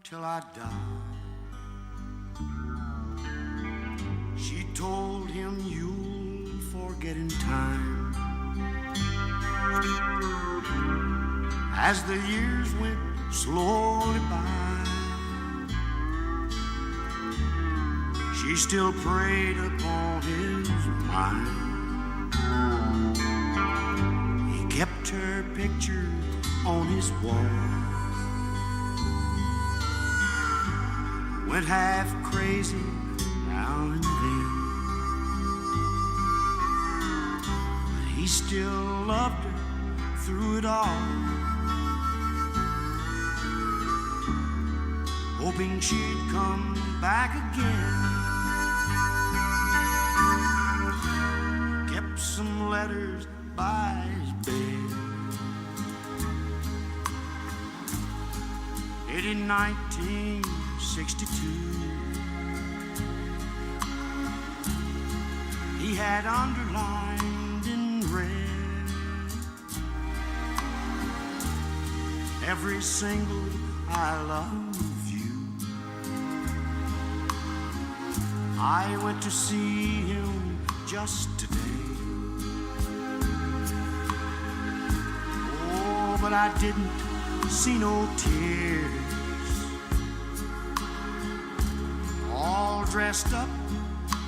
till I die. She told him you'll forget in time. As the years went slowly by, she still preyed upon his mind. He kept her picture on his wall, went half crazy now and then, but he still loved her through it all, hoping she'd come back again. Kept some letters by his bed. In 1962, he had underlined in red every single I love you. I went to see him just today. Oh, but I didn't see no tears. All dressed up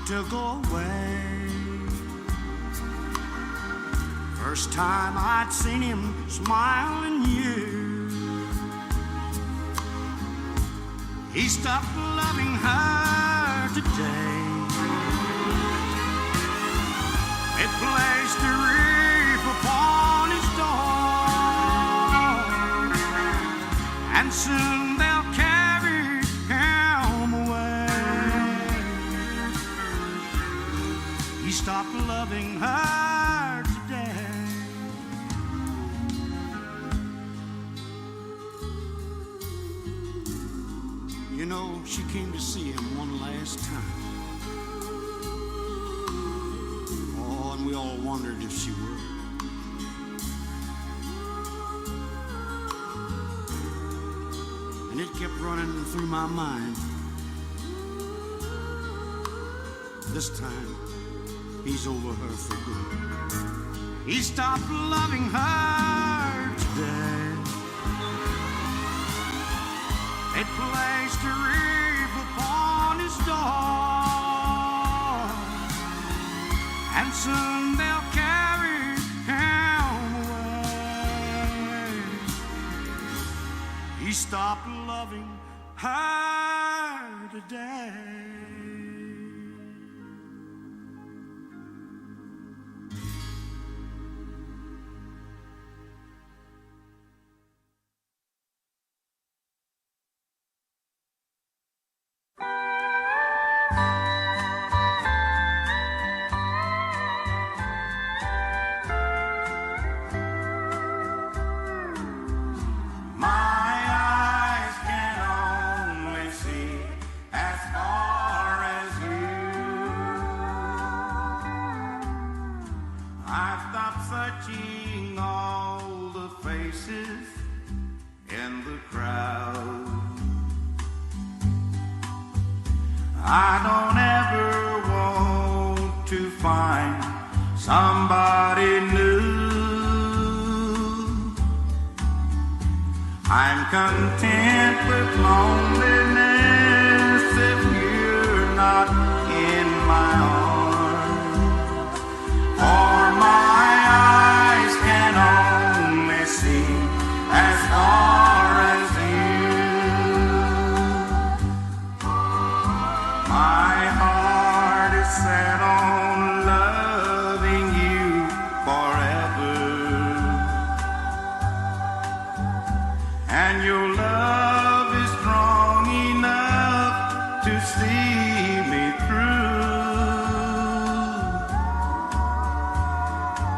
to go away. First time I'd seen him smile in years. He stopped loving her today. They placed a wreath upon his door, and soon they'll carry him away. He stopped loving her today. You know, she came to see him one last time. Oh, and we all wondered if she would. And it kept running through my mind. This time, he's over her for good. He stopped loving her today. They placed a wreath upon his door, and soon they'll carry him away. He stopped loving her today. I don't ever want to find somebody new. I'm content with loneliness if you're not in my arms. For my eyes can only see as far as my heart is set on loving you forever, and your love is strong enough to see me through.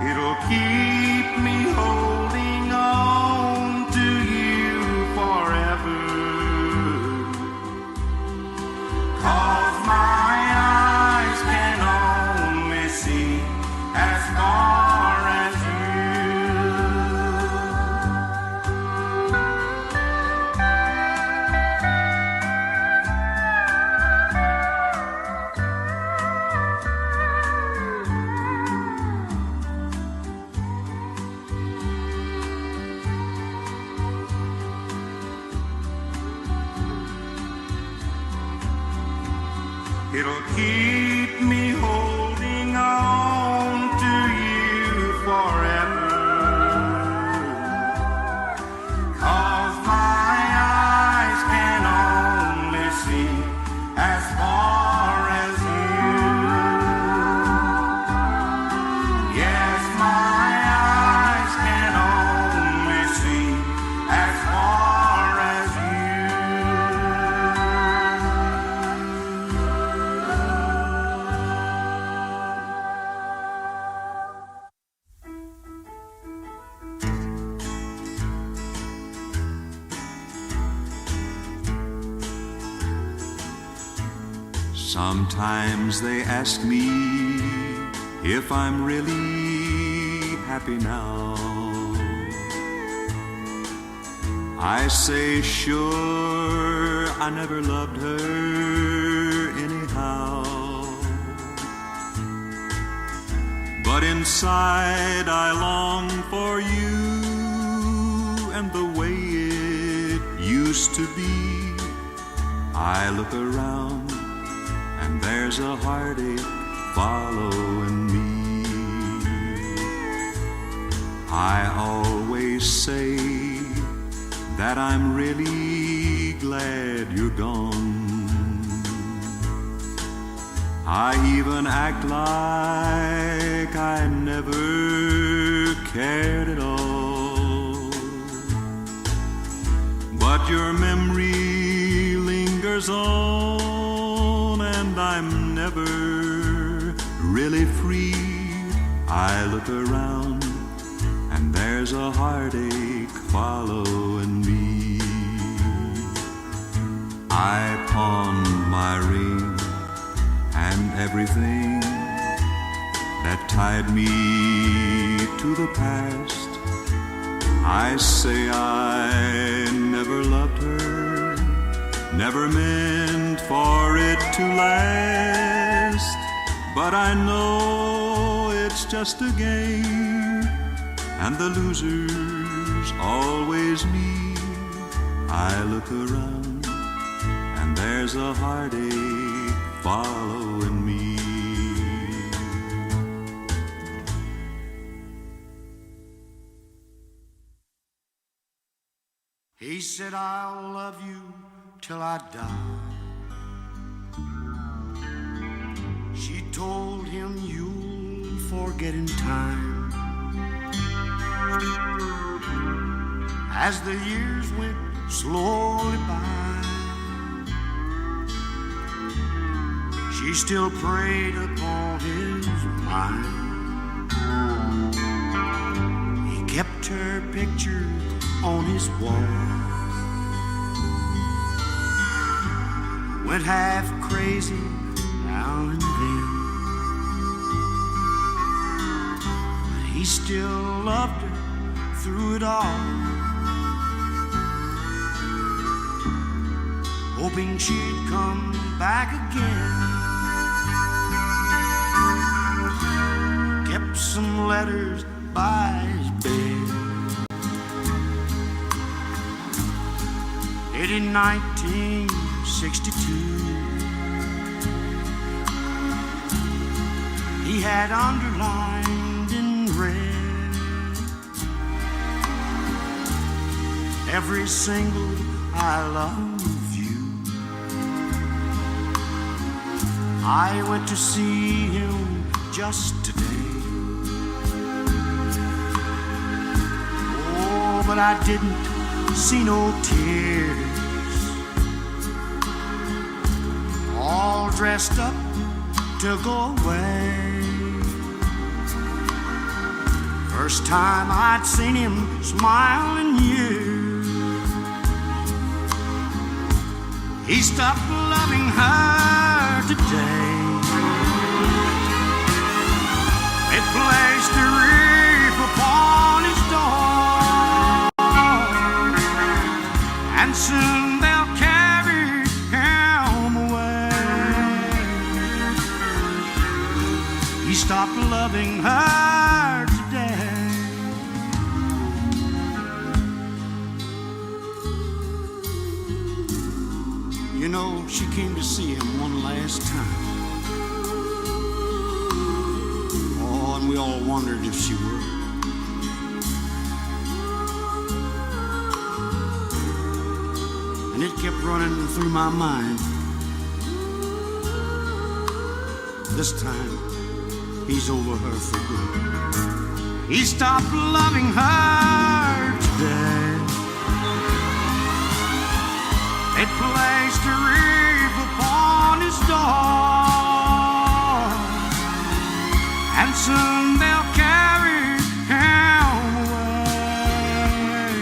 It'll keep me holding on to you forever. 'Cause my eyes can only see as far as you. It'll keep me holding on to you forever. 'Cause my eyes can only see as far as you. Yes, my eyes can only see as far as you. Sometimes they ask me if I'm really happy now. I say, sure, I never loved her anyhow. But inside I long for you and the way it used to be. I look around and there's a heartache following me. I always say that I'm really glad you're gone. I even act like I never cared at all. But your memory lingers on, and I'm never really free. I look around and there's a heartache following me. I pawned my ring and everything that tied me to the past. I say I never loved her, never meant for it to last. But I know it's just a game, and the loser's always me. I look around and there's a heartache following me. He said, I'll love you till I die. She told him, you'll forget in time. As the years went slowly by, she still preyed upon his mind. He kept her picture on his wall, went half crazy now and then. But he still loved her through it all, hoping she'd come back again. Kept some letters by his bed, dated in 1962. He had underlined in red every single I love you. I went to see him just today. Oh, but I didn't see no tears. All dressed up to go away. First time I'd seen him smile in years. He stopped loving her today. They placed a wreath upon his door, and soon they'll carry him away. He stopped loving her today. You know, she came to see him one last time. Oh, and we all wondered if she would. And it kept running through my mind. This time, he's over her for good. He stopped loving her today. It placed a wreath upon his door, and soon they'll carry him away.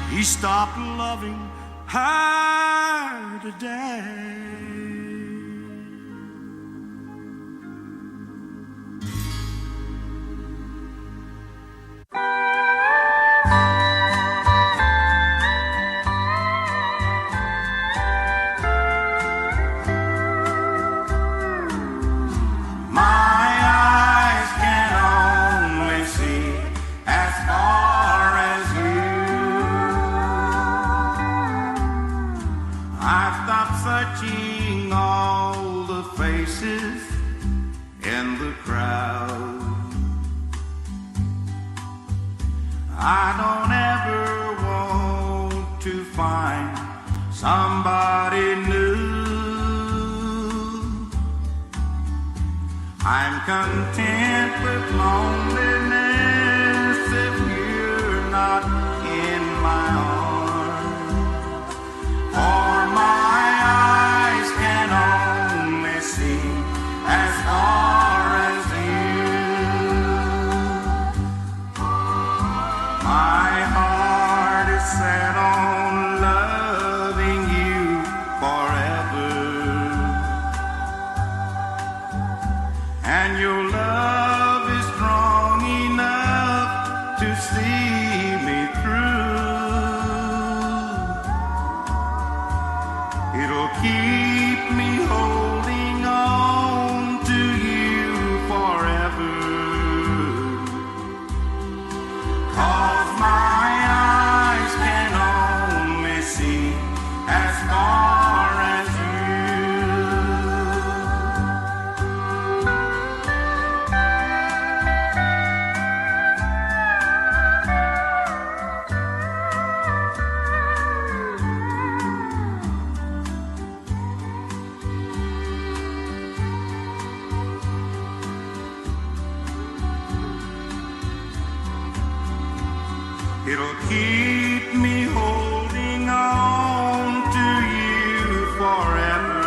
He stopped loving her today. Searching all the faces in the crowd, I don't ever want to find somebody new. I'm content with loneliness if you're not in my arms. For my as far as you. My heart is set on loving you forever, and your love is strong enough to see me through. It'll keep me holding on to you forever, 'cause my eyes can only see as far as it'll keep me holding on to you forever,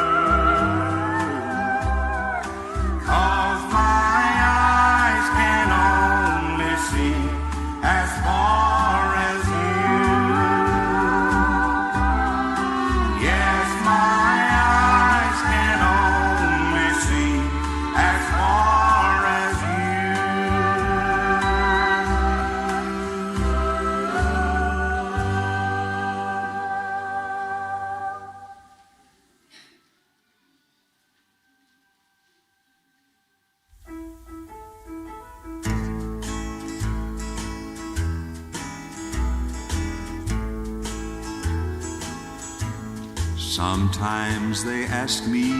'cause my eyes can only see as far as you. Yes, my eyes can only see as far as you. Sometimes they ask me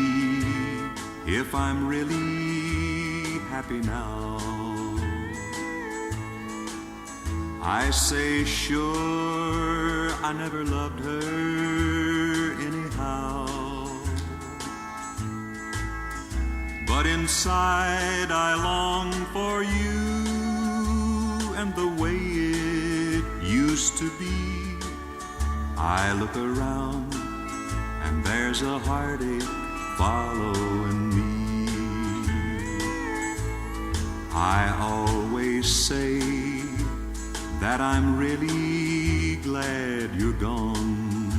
if I'm really happy now. I say, sure, I never loved her anyhow. But inside I long for you and the way it used to be. I look around and there's a heartache following me. I always say that I'm really glad you're gone.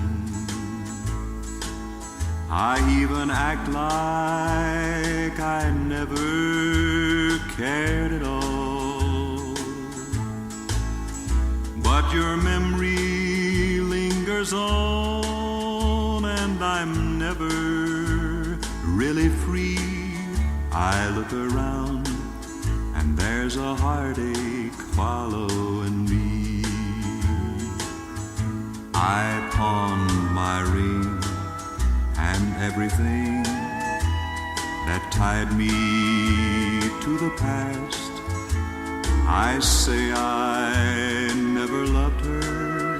I even act like I never cared at all. But your memory lingers on, and I'm never really free. I look around and there's a heartache following me. I pawned my ring and everything that tied me to the past. I say I never loved her,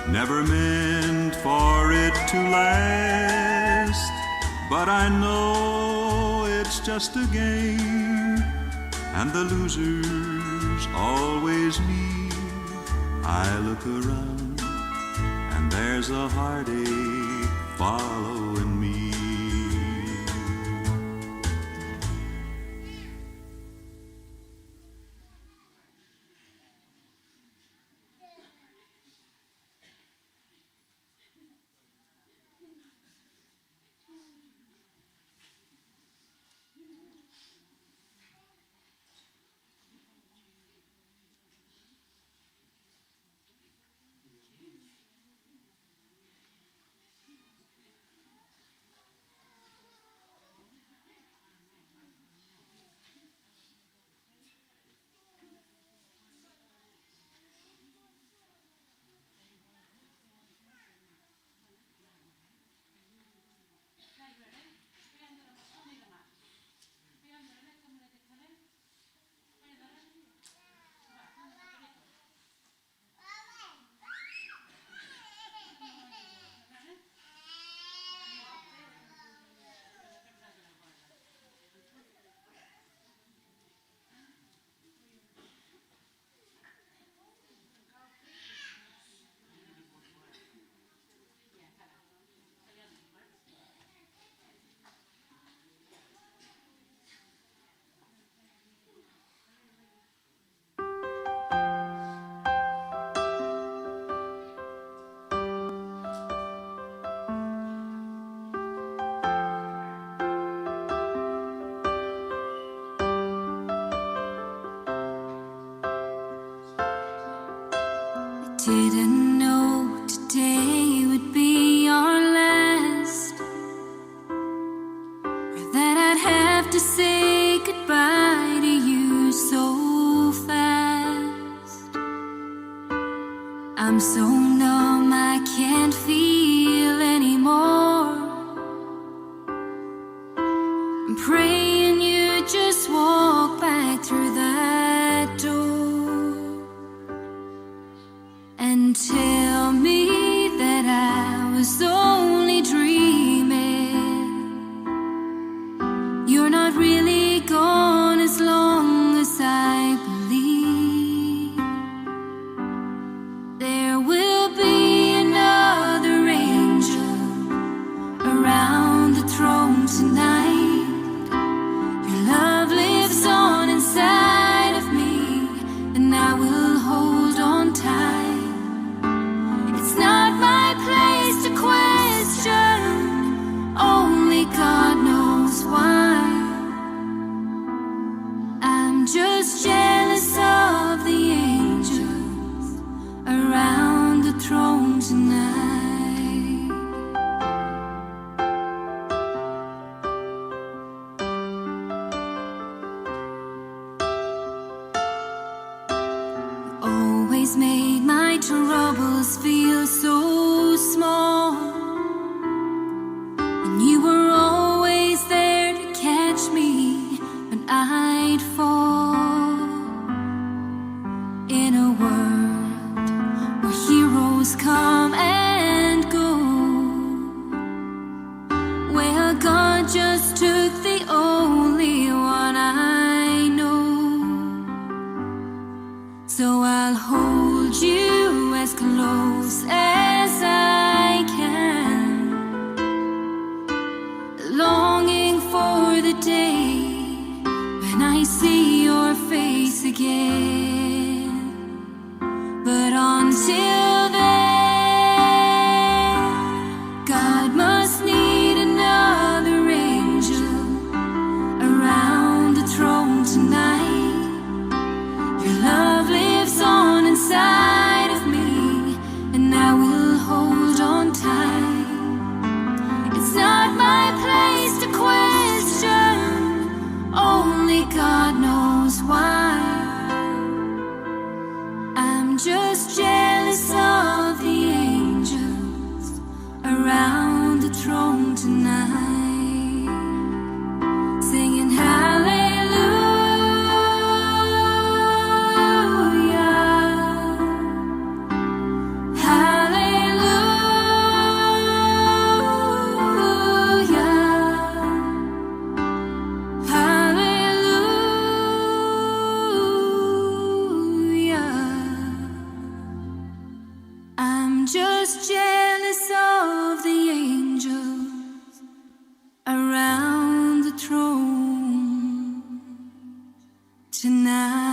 never meant for it to last. But I know it's just a game, and the losers always leave. I look around, and there's a heartache following me. Didn't know today would be our last, or that I'd have to say goodbye to you so fast. I'm so numb I can't feel anymore. I'm praying you just walk back through that door and tell me that I was only dreaming. You're not really gone as long as I believe. There will be another angel around the throne tonight. Your love lives on inside of me, and I will hold on tight. It's not my place to question, only God knows why. I'm just jealous of the angels around the throne tonight. Always made my troubles feel so small, and you were always there to catch me when I'd fall. In a world where heroes come and go, well, God just took the only one I know. So I'll hold you as close as I can, longing for the day when I see your face again. But until then, God must need another angel around the throne tonight. Your love lives on inside of me, and I will I'm just jealous of the angels around the throne tonight.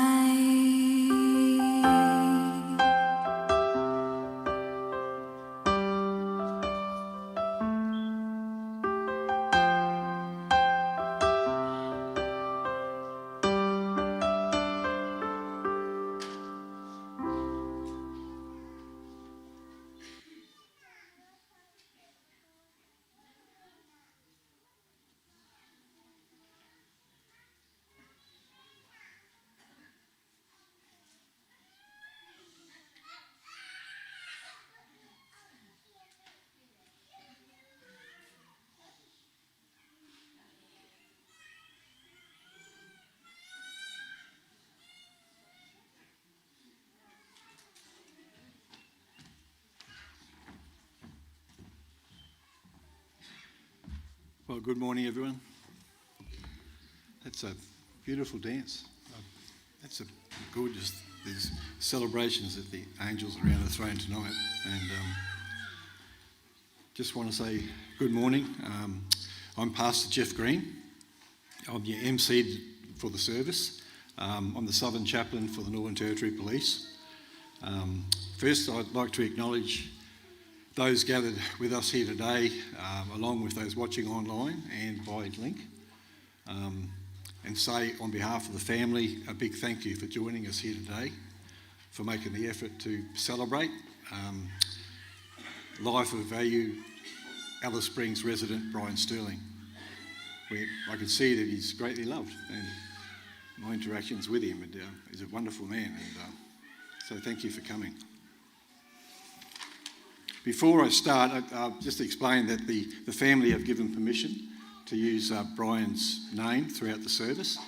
Well, good morning, everyone. That's a beautiful dance. That's a good, just these celebrations at the angels around the throne tonight. And just want to say good morning. I'm Pastor Jeff Green. I'm your MC for the service. I'm the Southern Chaplain for the Northern Territory Police. First, I'd like to acknowledge those gathered with us here today, along with those watching online and by link, and say on behalf of the family a big thank you for joining us here today, for making the effort to celebrate life of value Alice Springs resident Brian Stirling. I can see that he's greatly loved, and my interactions with him, and he's a wonderful man, and so thank you for coming. Before I start, I'll just explain that the family have given permission to use Brian's name throughout the service.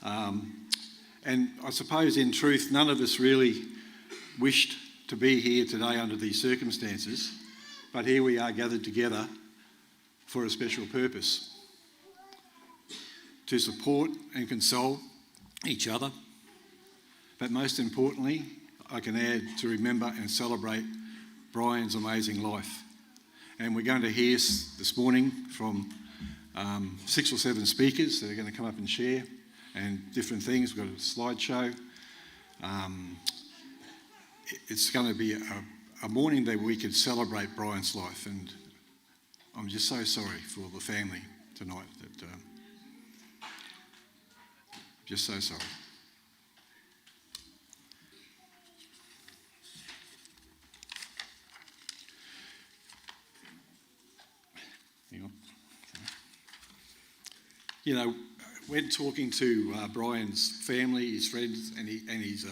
And I suppose in truth, none of us really wished to be here today under these circumstances, but here we are gathered together for a special purpose: to support and console each other, but most importantly, I can add, to remember and celebrate Brian's amazing life. And we're going to hear this morning from 6 or 7 speakers that are going to come up and share, and different things. We've got a slideshow. It's going to be a morning that we could celebrate Brian's life, and I'm just so sorry for the family tonight. Just so sorry. You know, when talking to Brian's family, his friends and his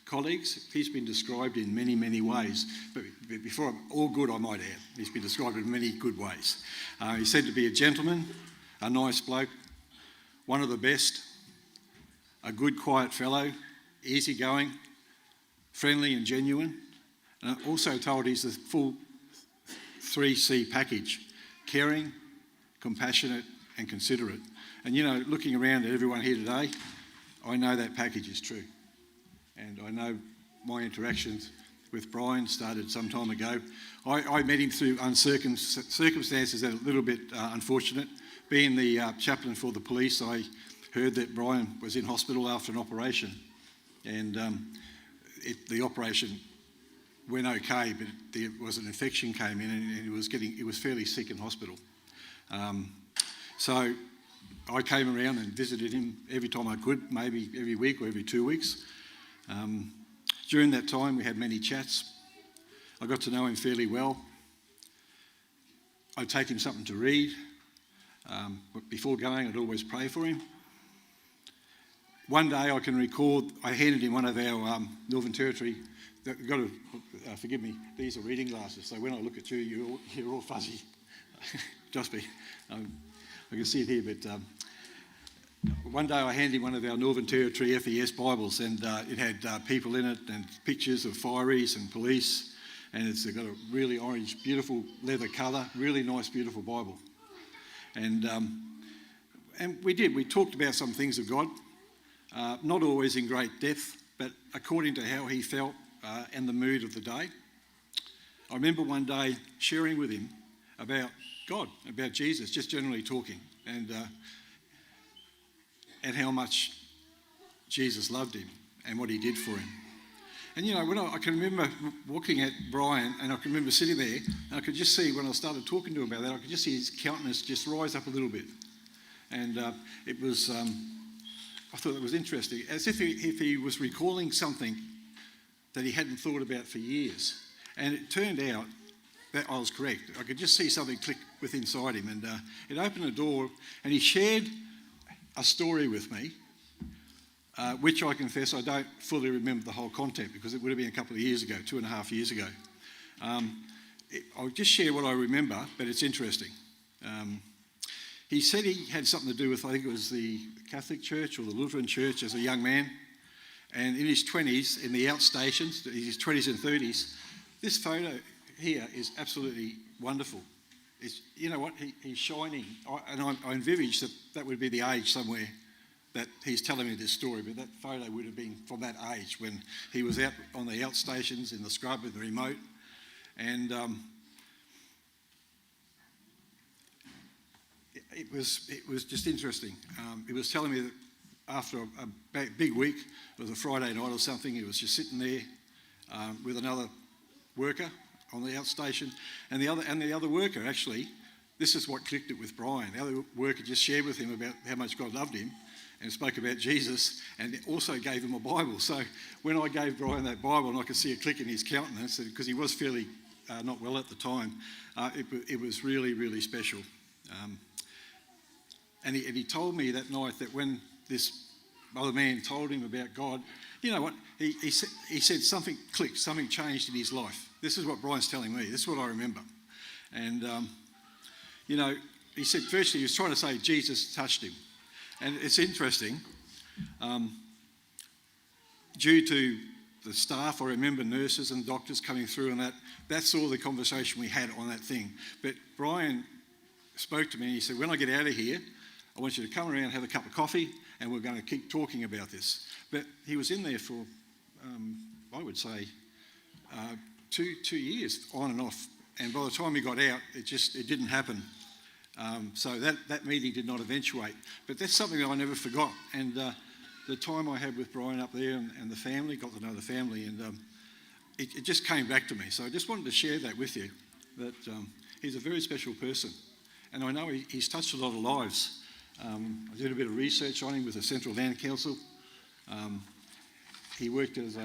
colleagues, he's been described in many, many ways. But before all good, I might add, he's been described in many good ways. He's said to be a gentleman, a nice bloke, one of the best, a good, quiet fellow, easygoing, friendly and genuine. And also told he's the full 3C package: caring, compassionate and considerate. And you know, looking around at everyone here today, I know that package is true. And I know my interactions with Brian started some time ago. I met him through circumstances that are a little bit unfortunate. Being the chaplain for the police, I heard that Brian was in hospital after an operation. And the operation went okay, but there was an infection came in, and he was fairly sick in hospital. So I came around and visited him every time I could, maybe every week or every 2 weeks. During that time, we had many chats. I got to know him fairly well. I'd take him something to read. But before going, I'd always pray for him. One day, I can recall, I handed him one of our Northern Territory. You've got to forgive me. These are reading glasses, so when I look at you, you're all fuzzy. Just me. I can see it here, but one day I handed him one of our Northern Territory FES Bibles, and it had people in it and pictures of fireys and police, and it's got a really orange, beautiful leather colour, really nice, beautiful Bible. And we talked about some things of God, not always in great depth, but according to how he felt and the mood of the day. I remember one day sharing with him about God, about Jesus, just generally talking, and how much Jesus loved him and what he did for him. And when I can remember looking at Brian, and I can remember sitting there, and I could just see when I started talking to him about that, I could just see his countenance just rise up a little bit. And it was, I thought it was interesting, as if he was recalling something that he hadn't thought about for years. And it turned out that I was correct. I could just see something click within inside him, and it opened a door, and he shared a story with me, which I confess I don't fully remember the whole content, because it would have been a couple of years ago, 2.5 years ago. I'll just share what I remember, but it's interesting. He said he had something to do with, I think it was the Catholic Church or the Lutheran Church as a young man, and in his 20s, in the outstations, his 20s and 30s, this photo here is absolutely wonderful. It's, you know what, he's shining, and I envisage that would be the age somewhere that he's telling me this story, but that photo would have been from that age when he was out on the outstations in the scrub with the remote, and it was just interesting. He was telling me that after a big week, it was a Friday night or something, he was just sitting there with another worker on the outstation, and the other worker, actually, this is what clicked it with Brian. The other worker just shared with him about how much God loved him and spoke about Jesus, and also gave him a Bible. So when I gave Brian that Bible, and I could see a click in his countenance, because he was fairly not well at the time, it was really, really special. And he told me that night that when this other man told him about God, you know what, he said something clicked, something changed in his life. This is what Brian's telling me. This is what I remember. And, he said, firstly, he was trying to say Jesus touched him. And it's interesting, due to the staff, I remember nurses and doctors coming through, and that's all the conversation we had on that thing. But Brian spoke to me and he said, when I get out of here, I want you to come around, have a cup of coffee, and we're going to keep talking about this. But he was in there for, I would say, 2 years, on and off. And by the time he got out, it didn't happen. So that meeting did not eventuate. But that's something that I never forgot. And the time I had with Brian up there and the family, got to know the family, and it just came back to me. So I just wanted to share that with you, that he's a very special person. And I know he's touched a lot of lives. I did a bit of research on him with the Central Land Council. He worked as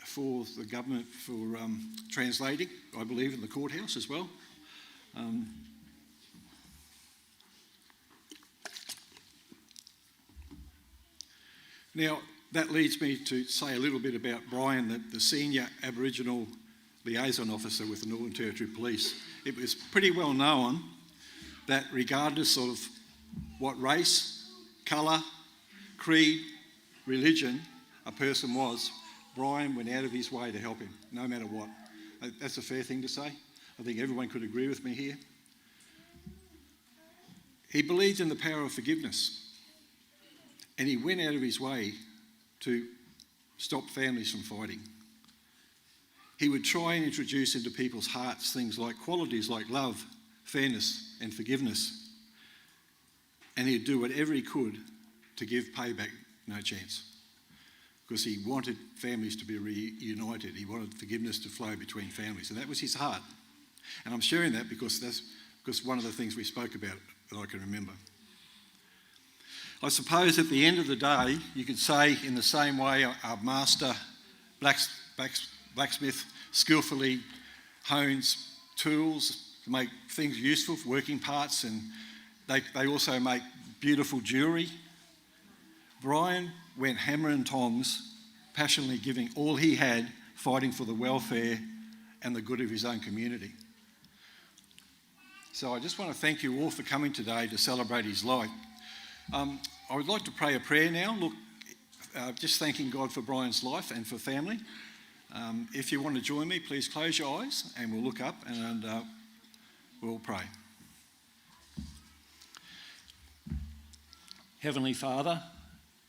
for the government for translating, I believe, in the courthouse as well. Now, that leads me to say a little bit about Brian, the senior Aboriginal liaison officer with the Northern Territory Police. It was pretty well known that regardless of what race, colour, creed, religion a person was, Brian went out of his way to help him, no matter what. That's a fair thing to say. I think everyone could agree with me here. He believed in the power of forgiveness, and he went out of his way to stop families from fighting. He would try and introduce into people's hearts things like qualities like love, fairness and forgiveness, and he'd do whatever he could to give payback no chance, because he wanted families to be reunited. He wanted forgiveness to flow between families, and that was his heart. And I'm sharing that because that's one of the things we spoke about that I can remember. I suppose at the end of the day, you could say in the same way our master blacksmith skillfully hones tools to make things useful for working parts, and they also make beautiful jewellery. Brian went hammer and tongs, passionately giving all he had, fighting for the welfare and the good of his own community. So I just want to thank you all for coming today to celebrate his life. I would like to pray a prayer now. Look, just thanking God for Brian's life and for family. If you want to join me, please close your eyes and we'll look up and we'll pray. Heavenly Father,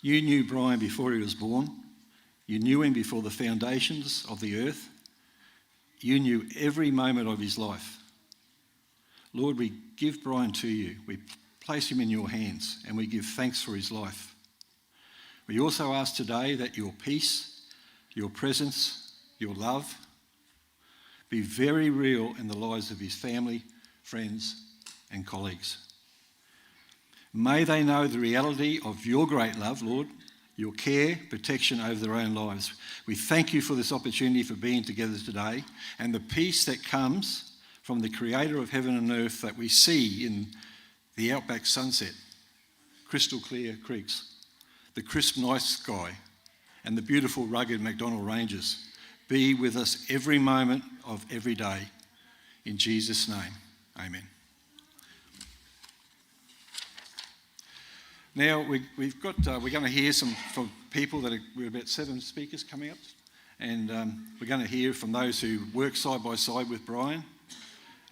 you knew Brian before he was born. You knew him before the foundations of the earth. you knew every moment of his life. Lord, we give Brian to you. We place him in your hands and we give thanks for his life. We also ask today that your peace, your presence, your love be very real in the lives of his family, friends and colleagues. May they know the reality of your great love, Lord, your care, protection over their own lives. We thank you for this opportunity for being together today and the peace that comes from the Creator of heaven and earth that we see in the outback sunset, crystal clear creeks, the crisp night sky and the beautiful rugged McDonnell Ranges. Be with us every moment of every day. In Jesus' name, amen. Now we're going to hear from people we're about 7 speakers coming up, and we're going to hear from those who work side by side with Brian,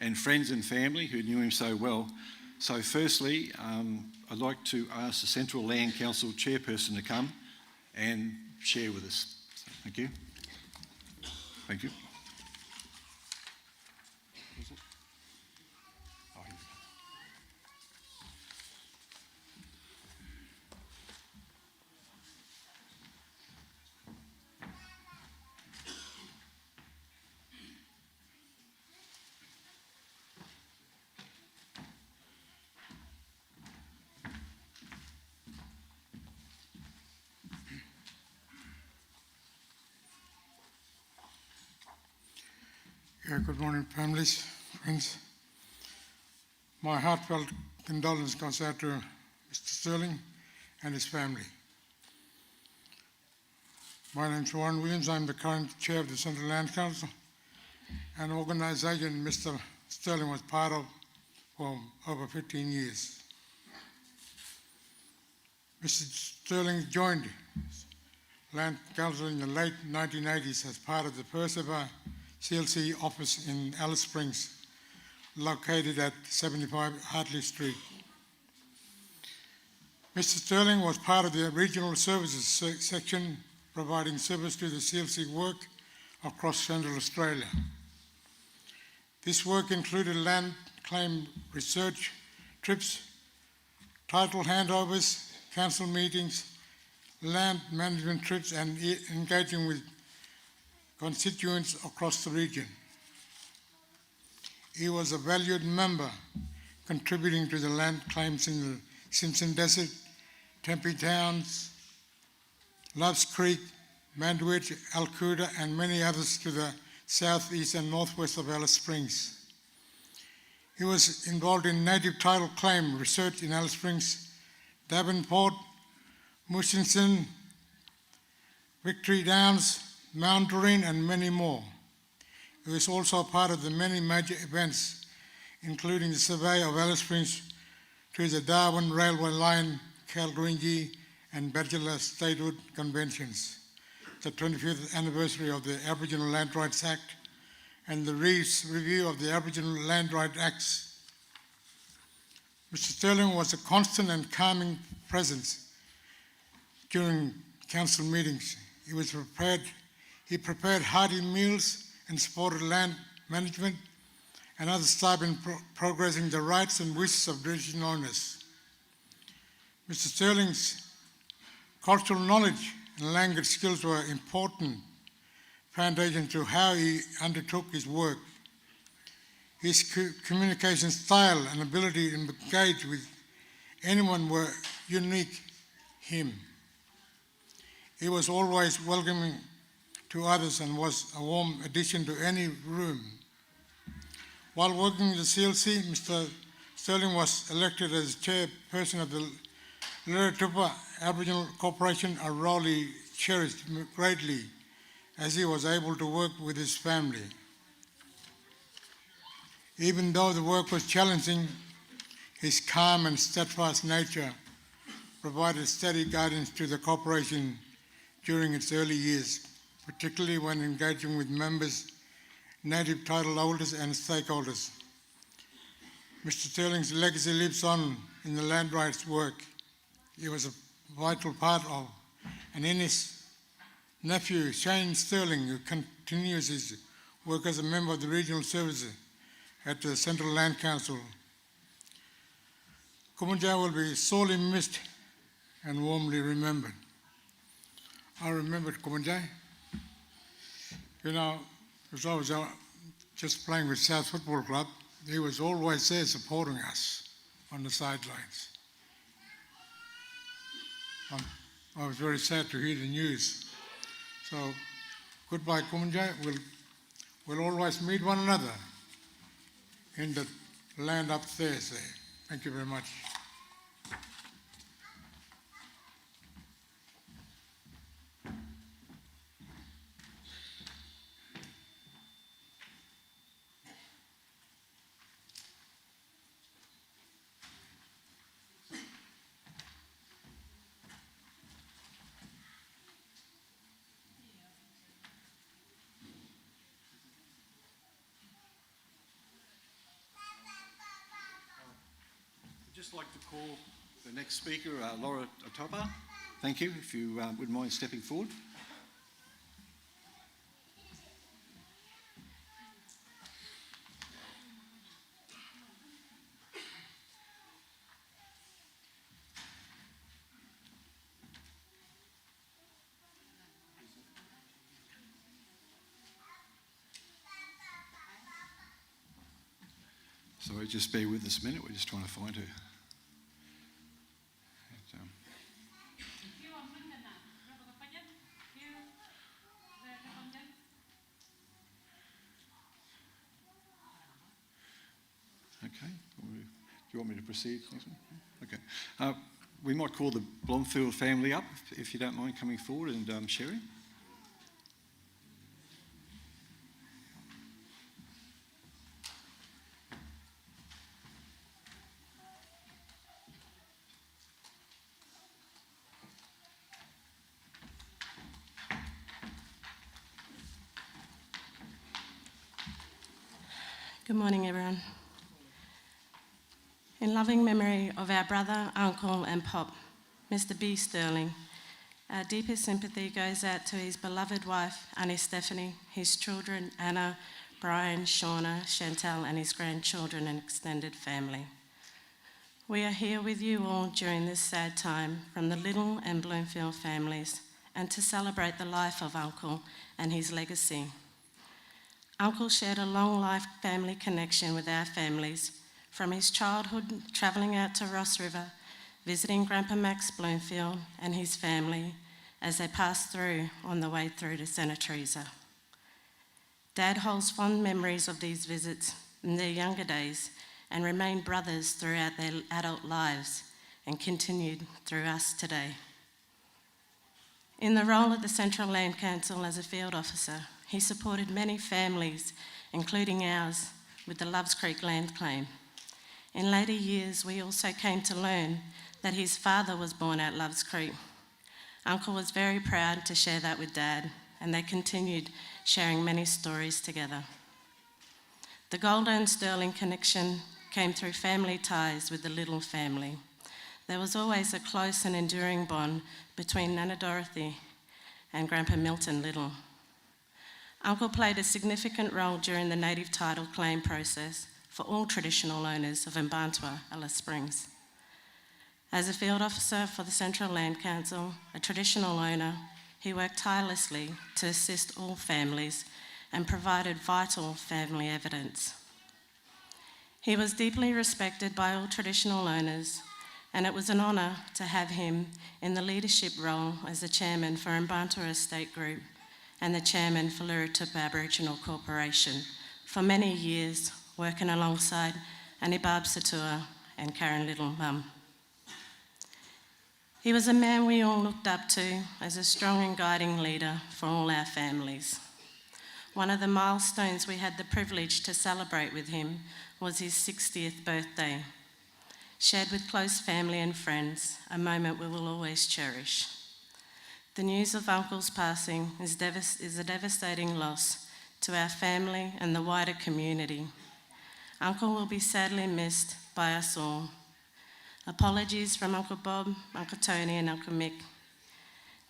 and friends and family who knew him so well. So firstly, I'd like to ask the Central Land Council chairperson to come and share with us. So, thank you. Thank you. Good morning, families, friends. My heartfelt condolence goes out to Mr. Stirling and his family. My name is Warren Williams. I'm the current chair of the Central Land Council, an organisation Mr. Stirling was part of for over 15 years. Mr. Stirling joined Land Council in the late 1980s as part of the first ever CLC office in Alice Springs, located at 75 Hartley Street. Mr. Stirling was part of the regional services section, providing service to the CLC work across Central Australia. This work included land claim research trips, title handovers, council meetings, land management trips, and engaging with constituents across the region. He was a valued member, contributing to the land claims in the Simpson Desert, Tempe Towns, Loves Creek, Mandwich, Alcuda, and many others to the southeast and northwest of Alice Springs. He was involved in native title claim research in Alice Springs, Davenport, Mushinson, Victory Downs, Mount Doreen, and many more. He was also part of the many major events, including the survey of Alice Springs to the Darwin Railway Line, Kalgoorlie, and Badgerla Statehood Conventions, the 25th anniversary of the Aboriginal Land Rights Act, and the review of the Aboriginal Land Rights Acts. Mr. Stirling was a constant and calming presence during council meetings. He prepared hearty meals and supported land management and other staff in progressing the rights and wishes of traditional owners. Mr. Stirling's cultural knowledge and language skills were important foundation to how he undertook his work. His communication style and ability to engage with anyone were unique him. He was always welcoming to others and was a warm addition to any room. While working with the CLC, Mr. Stirling was elected as chairperson of the Liratupa Aboriginal Corporation, a role he cherished greatly as he was able to work with his family. Even though the work was challenging, his calm and steadfast nature provided steady guidance to the corporation during its early years, particularly when engaging with members, native title holders and stakeholders. Mr. Stirling's legacy lives on in the land rights work. He was a vital part of, and in his nephew Shane Stirling, who continues his work as a member of the regional services at the Central Land Council. Kumanjai will be sorely missed and warmly remembered. I remember Kumanjai. You know, as I was out just playing with South Football Club, he was always there supporting us on the sidelines. I was very sad to hear the news. So, goodbye, Kumanjai. We'll always meet one another in the land upstairs there. Thank you very much. I'd just like to call the next speaker, Laura Otopa. Thank you, if you wouldn't mind stepping forward. Sorry, just bear with us a minute, we're just trying to find her. Okay, do you want me to proceed? Okay. We might call the Blomfield family up, if you don't mind coming forward and sharing. Good morning, everyone. In loving memory of our brother, uncle and pop, Mr. B. Stirling, our deepest sympathy goes out to his beloved wife, Annie Stephanie, his children, Anna, Brian, Shauna, Chantal, and his grandchildren and extended family. We are here with you all during this sad time from the Little and Bloomfield families and to celebrate the life of Uncle and his legacy. Uncle shared a long life family connection with our families, from his childhood travelling out to Ross River, visiting Grandpa Max Bloomfield and his family as they passed through on the way through to Santa Teresa. Dad holds fond memories of these visits in their younger days and remained brothers throughout their adult lives and continued through us today. In the role of the Central Land Council as a field officer, he supported many families, including ours, with the Loves Creek land claim. In later years, we also came to learn that his father was born at Loves Creek. Uncle was very proud to share that with Dad, and they continued sharing many stories together. The Golda and Stirling connection came through family ties with the Little family. There was always a close and enduring bond between Nana Dorothy and Grandpa Milton Little. Uncle played a significant role during the native title claim process for all traditional owners of Mbantua, Alice Springs. As a field officer for the Central Land Council, a traditional owner, he worked tirelessly to assist all families and provided vital family evidence. He was deeply respected by all traditional owners, and it was an honour to have him in the leadership role as the chairman for Mbantua Estate Group and the chairman for Liritup Aboriginal Corporation for many years, working alongside Anibab Satua and Karen Little Mum. He was a man we all looked up to as a strong and guiding leader for all our families. One of the milestones we had the privilege to celebrate with him was his 60th birthday, shared with close family and friends, a moment we will always cherish. The news of Uncle's passing is a devastating loss to our family and the wider community. Uncle will be sadly missed by us all. Apologies from Uncle Bob, Uncle Tony and Uncle Mick.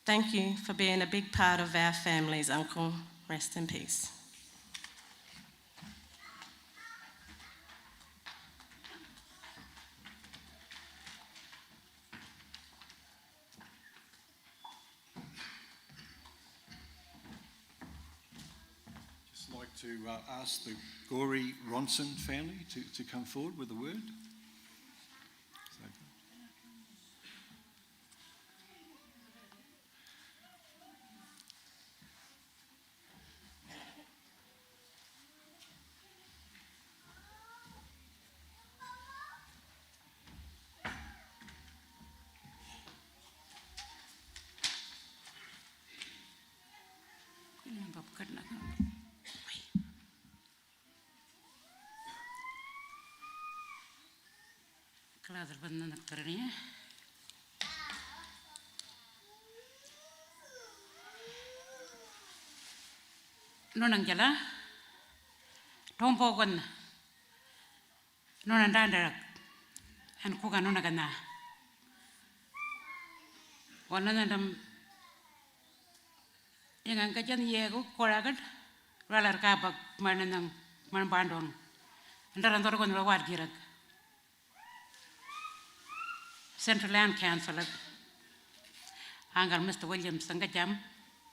Thank you for being a big part of our families, Uncle. Rest in peace. to ask the Gory Ronson family to come forward with a word. So, Klaar van de terrein. Nonang jala, tompo gon, nonan dandarak, and kuga nonagana. One of them, yang kajan yego koragat, ralar kapak mananang manbandon, and darantor gon rawar girak. Central Land Council, Angal Mr. Williams, Sangajam,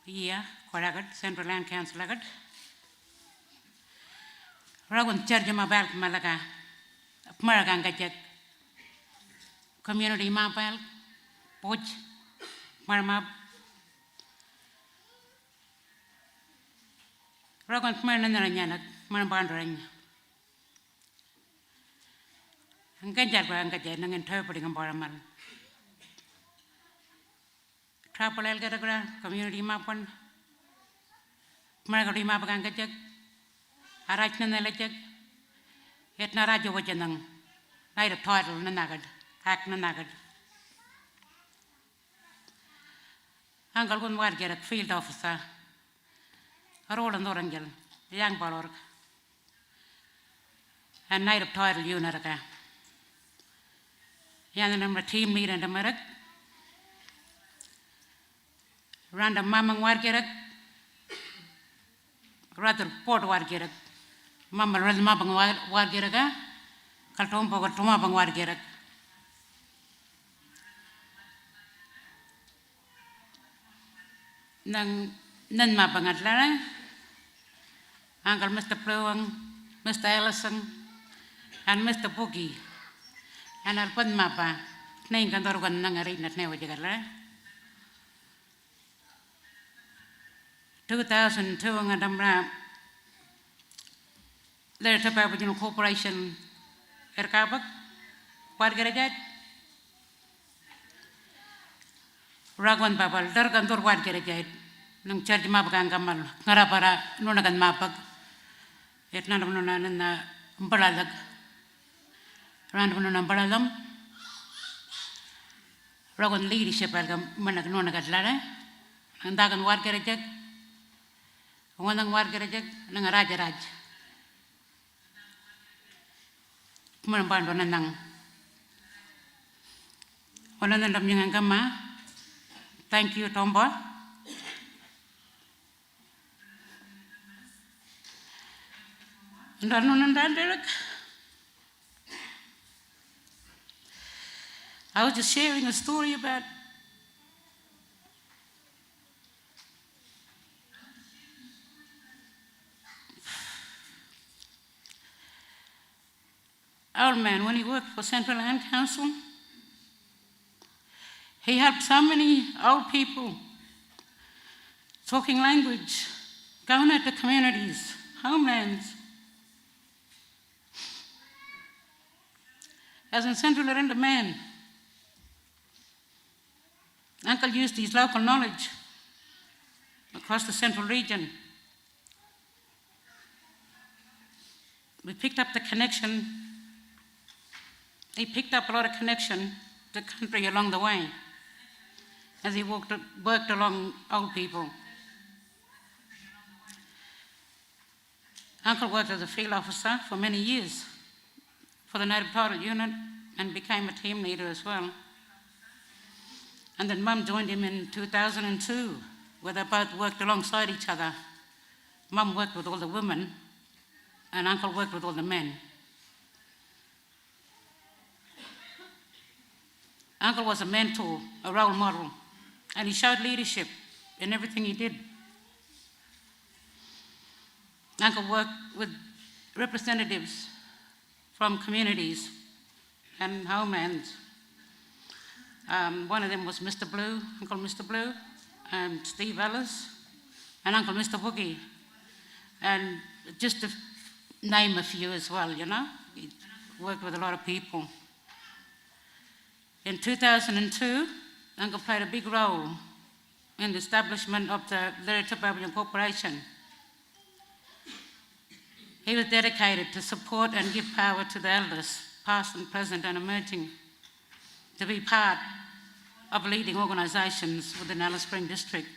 yeah, Koragat, Central Land Council, Lagat. Ragun Charjama Balk Malaga, Maragangajak, Community Mapal, Poch, Marmap, Ragun Marananak, Marbandrang. Ganjar Bangajan and interpreting a baramal. Trapal Elgadagra, Community Mapan, Margari Mapangajak, Arachnan Elejak, Yet Narajo Wajanang, Night of Title Nanagad, Hack Nanagad. Uncle Gun Wargarak, field officer, a Roland Orangel, young Balorg, and Night of Title Unaraga. Yang nama team leader dan merek, random mamang wargerak, rather port wargerak, mama random mamang wargerak, kaltom pogot mamang wargerak. Nang nan mapang atlara, Uncle Mr. Plowing, Mr. Ellison, and Mr. Boogie. And I'll put mapa, name Gandor one Nangari, not never jagala. 2002, and Amra, there's a Aboriginal Corporation, Erkabak, what garajat? Ragwan Babal, Dargandur, what garajat? Nung charge mapagang gamal, Narapara, Nunagan mapag, yet none of Nunan and Mbalalag. Random Baralam Rogan leadership algam Managnona Lara and Dagan Wargarajak, Wanang Wargarajak, Nangaraja Raj Murambando Nanang. One of them Yangama. Thank you, Tomba. And Derek. I was just sharing a story about our man when he worked for Central Land Council. He helped so many old people talking language, going out to communities, homelands. As in Central Land, man, Uncle used his local knowledge across the central region. We picked up the connection. He picked up a lot of connection to the country along the way as he worked along old people. Uncle worked as a field officer for many years for the Native Title Unit and became a team leader as well. And then Mum joined him in 2002, where they both worked alongside each other. Mum worked with all the women, and Uncle worked with all the men. Uncle was a mentor, a role model, and he showed leadership in everything he did. Uncle worked with representatives from communities and homelands. One of them was Mr. Blue, Uncle Mr. Blue, and Steve Ellis, and Uncle Mr. Boogie. And just to name a few as well, you know. He worked with a lot of people. In 2002, Uncle played a big role in the establishment of the Lyritip Aboriginal Corporation. He was dedicated to support and give power to the elders, past and present and emerging, to be part of leading organisations within Alice Springs District.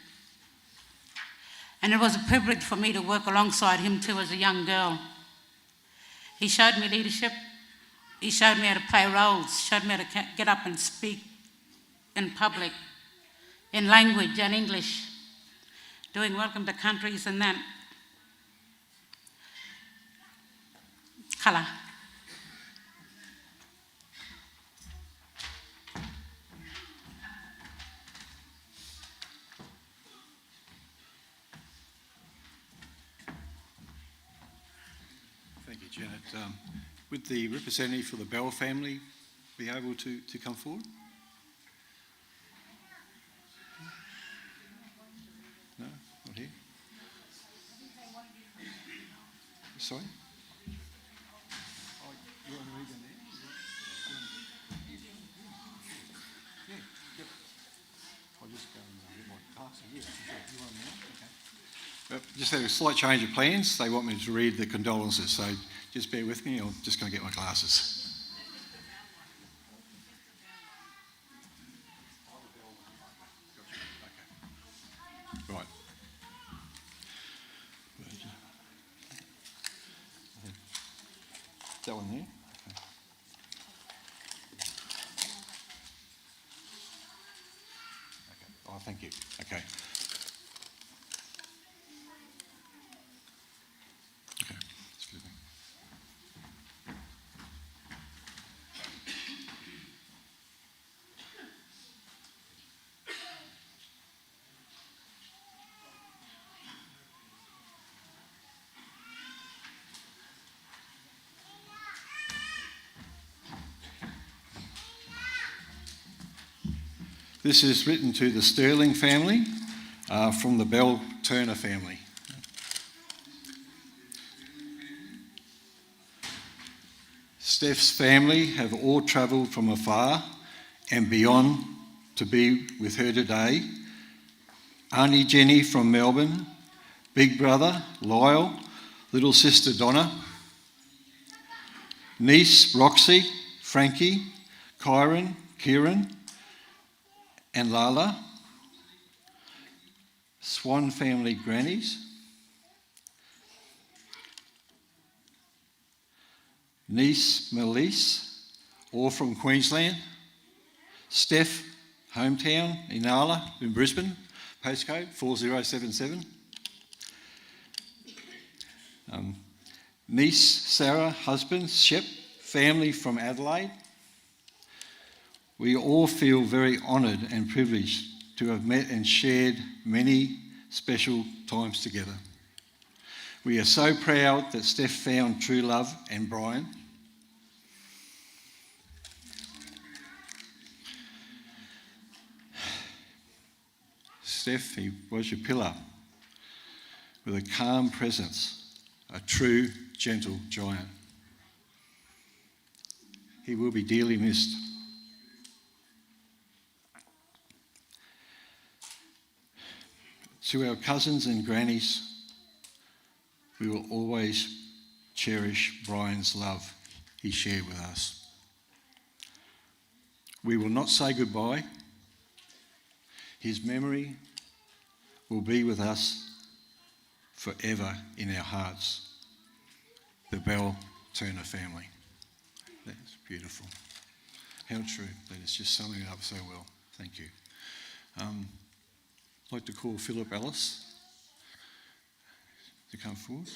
And it was a privilege for me to work alongside him too as a young girl. He showed me leadership. He showed me how to play roles, showed me how to get up and speak in public, in language and English, doing welcome to countries and that. Colour. Thank you, Janet. Would the representative for the Bell family be able to come forward? No, not here. Sorry? Oh, you want to read them there? Yeah, yep. I'll just go and get my pass. Yeah, you want them now? Okay. Just had a slight change of plans. They want me to read the condolences, so just bear with me. I'm just going to get my glasses. Right. That one there? Okay. Okay. Oh, thank you. Okay. Okay. Excuse me. This is written to the Stirling family from the Bell Turner family. Steph's family have all travelled from afar and beyond to be with her today. Auntie Jenny from Melbourne, big brother Lyle, little sister Donna, niece Roxy, Frankie, Kieran, and Lala, Swan family grannies, niece Melise, all from Queensland, Steph, hometown, Inala in Brisbane, postcode 4077, niece Sarah, husband Shep, family from Adelaide. We all feel very honoured and privileged to have met and shared many special times together. We are so proud that Steph found true love and Brian. Steph, he was your pillar with a calm presence, a true gentle giant. He will be dearly missed. To our cousins and grannies, we will always cherish Brian's love he shared with us. We will not say goodbye. His memory will be with us forever in our hearts. The Bell Turner family. That's beautiful. How true. That is just summing it up so well. Thank you. I'd like to call Philip Ellis to come forward.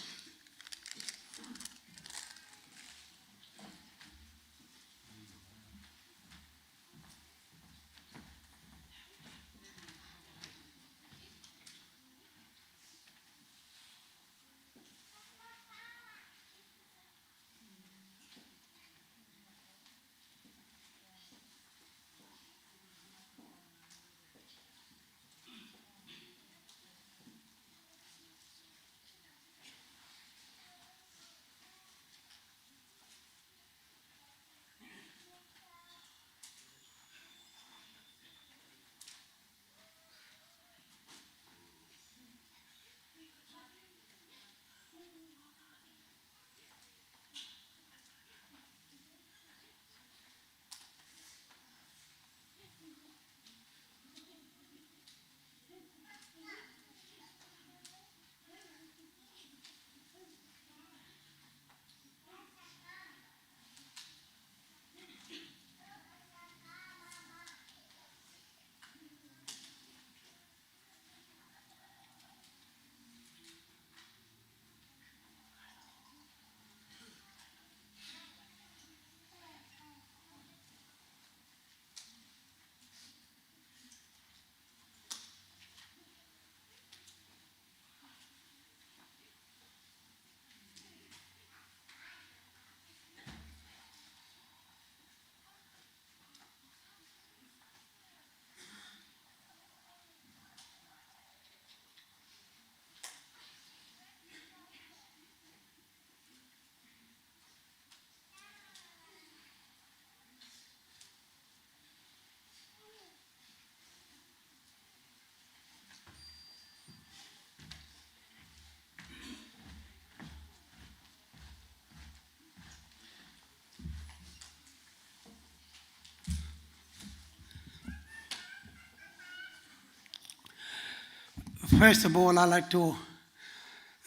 First of all, I'd like to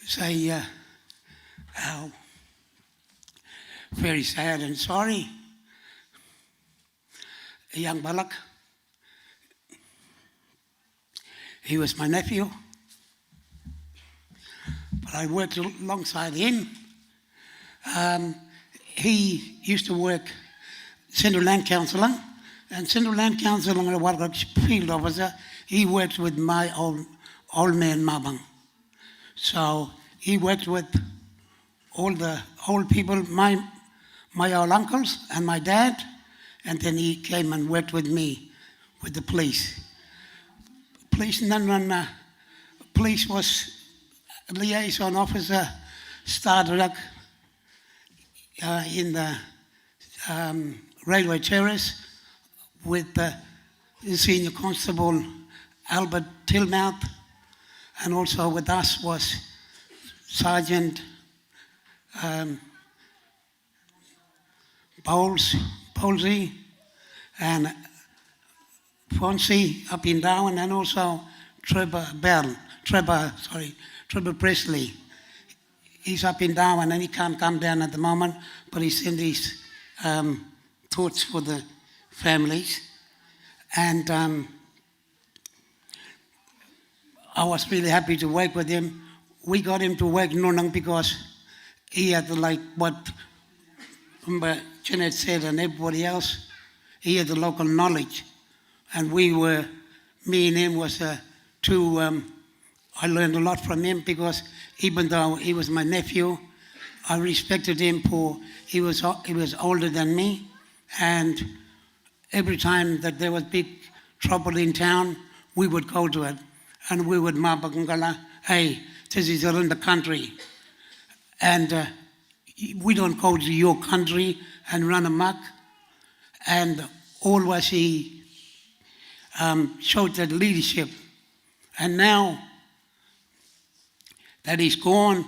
say how very sad and sorry. A young Balak, he was my nephew, but I worked alongside him. He used to work Central Land Council, and Central Land Council, a Warwick field officer, he worked with my old man Mabang. So he worked with all the old people, my old uncles and my dad, and then he came and worked with me with the police. Police, and then when police was a liaison officer, started up in the railway terrace with the senior constable Albert Tillmouth, and also with us was Sergeant Bowlesy and Fonzie up in Darwin, and also Trevor Presley. He's up in Darwin and he can't come down at the moment, but he sent his thoughts for the families. And I was really happy to work with him. We got him to work Nunang because he had, like what Janet said and everybody else, he had the local knowledge. And me and him was I learned a lot from him because even though he was my nephew, I respected him for, he was older than me, and every time that there was big trouble in town, we would go to it, and we would mapakangala, hey, this is around the country, and we don't go to your country and run amok. And always he showed that leadership. And now that he's gone,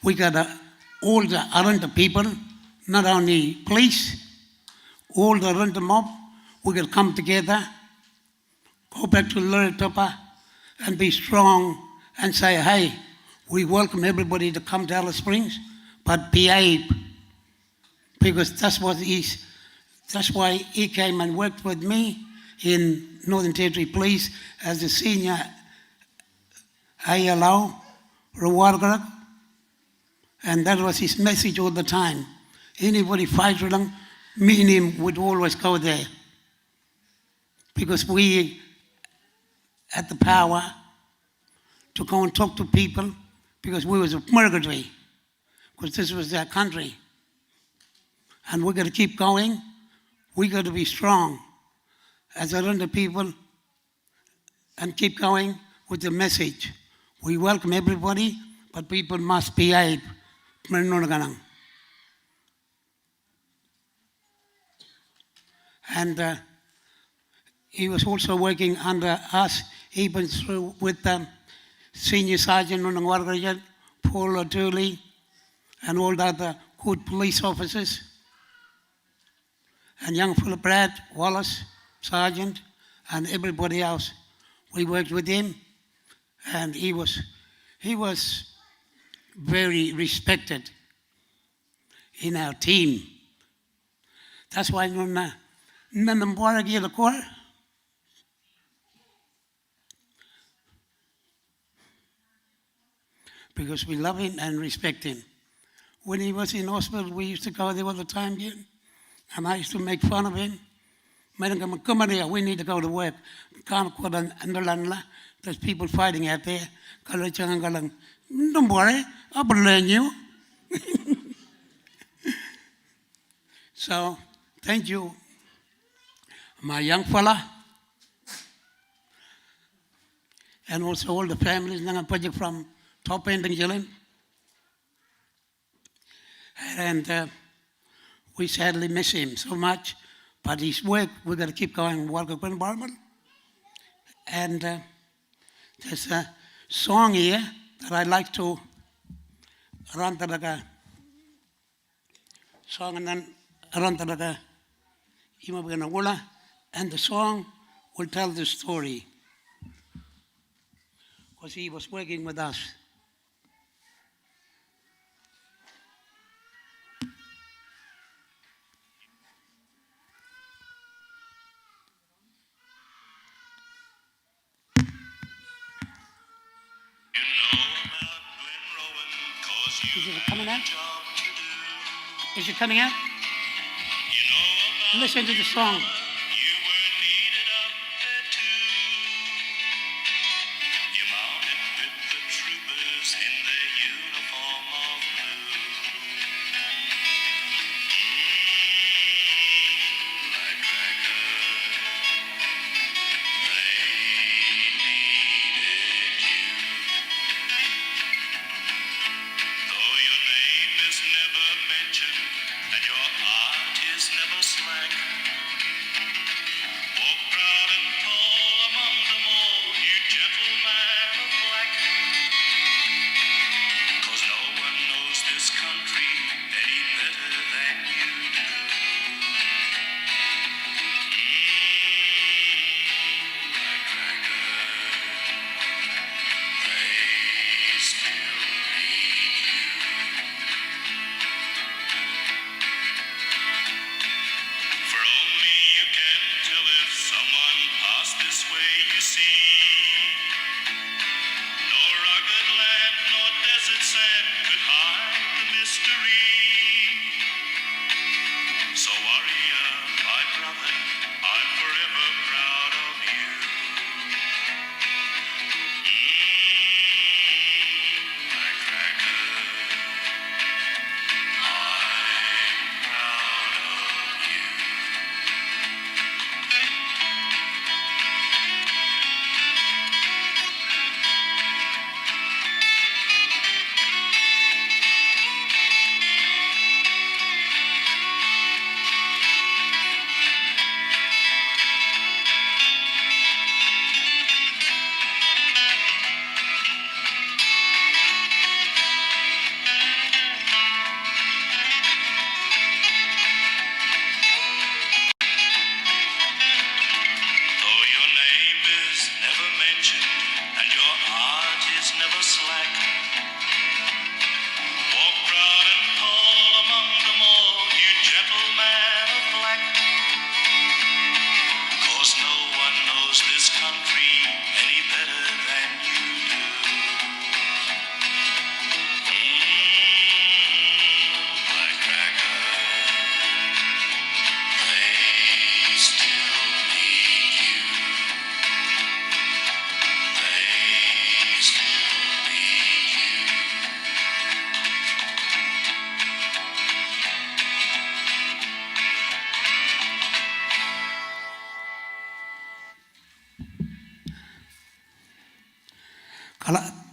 we got all the Arunta people, not only police, all the Arunta mob, we got to come together, go back to Luritopa and be strong and say, hey, we welcome everybody to come to Alice Springs, but behave. Because that's why he came and worked with me in Northern Territory Police as the senior ALO, Rawargarak, and that was his message all the time. Anybody fight with him, me and him would always go there. Because we had the power to go and talk to people, because we was a purgatory, because this was their country. And we're going to keep going. We got to be strong as Arunta people and keep going with the message. We welcome everybody, but people must behave. And he was also working under us, even through with Senior Sergeant Paul O'Dooley, and all the other good police officers, and young Philip Brad, Wallace, Sergeant, and everybody else. We worked with him, and he was very respected in our team. That's why because we love him and respect him. When he was in hospital, we used to go there all the time, and I used to make fun of him. We need to go to work. There's people fighting out there. Don't worry, I'll learn you. So, thank you, my young fella, and also all the families from Top End and Gillen. And we sadly miss him so much, but his work, we've got to keep going. And there's a song here that I like to run to the song, and then run to the and the song will tell the story. because he was working with us. Is it coming out? Is it coming out? Listen to the song.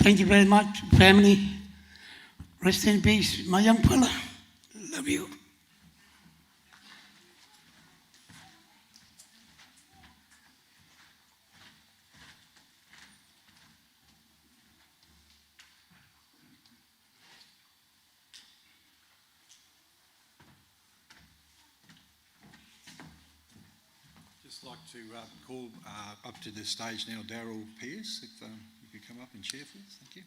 Thank you very much, family. Rest in peace, my young fella. Love you. Just like to call up to the stage now Daryl Pearce, if you could come up and share for us. Thank you.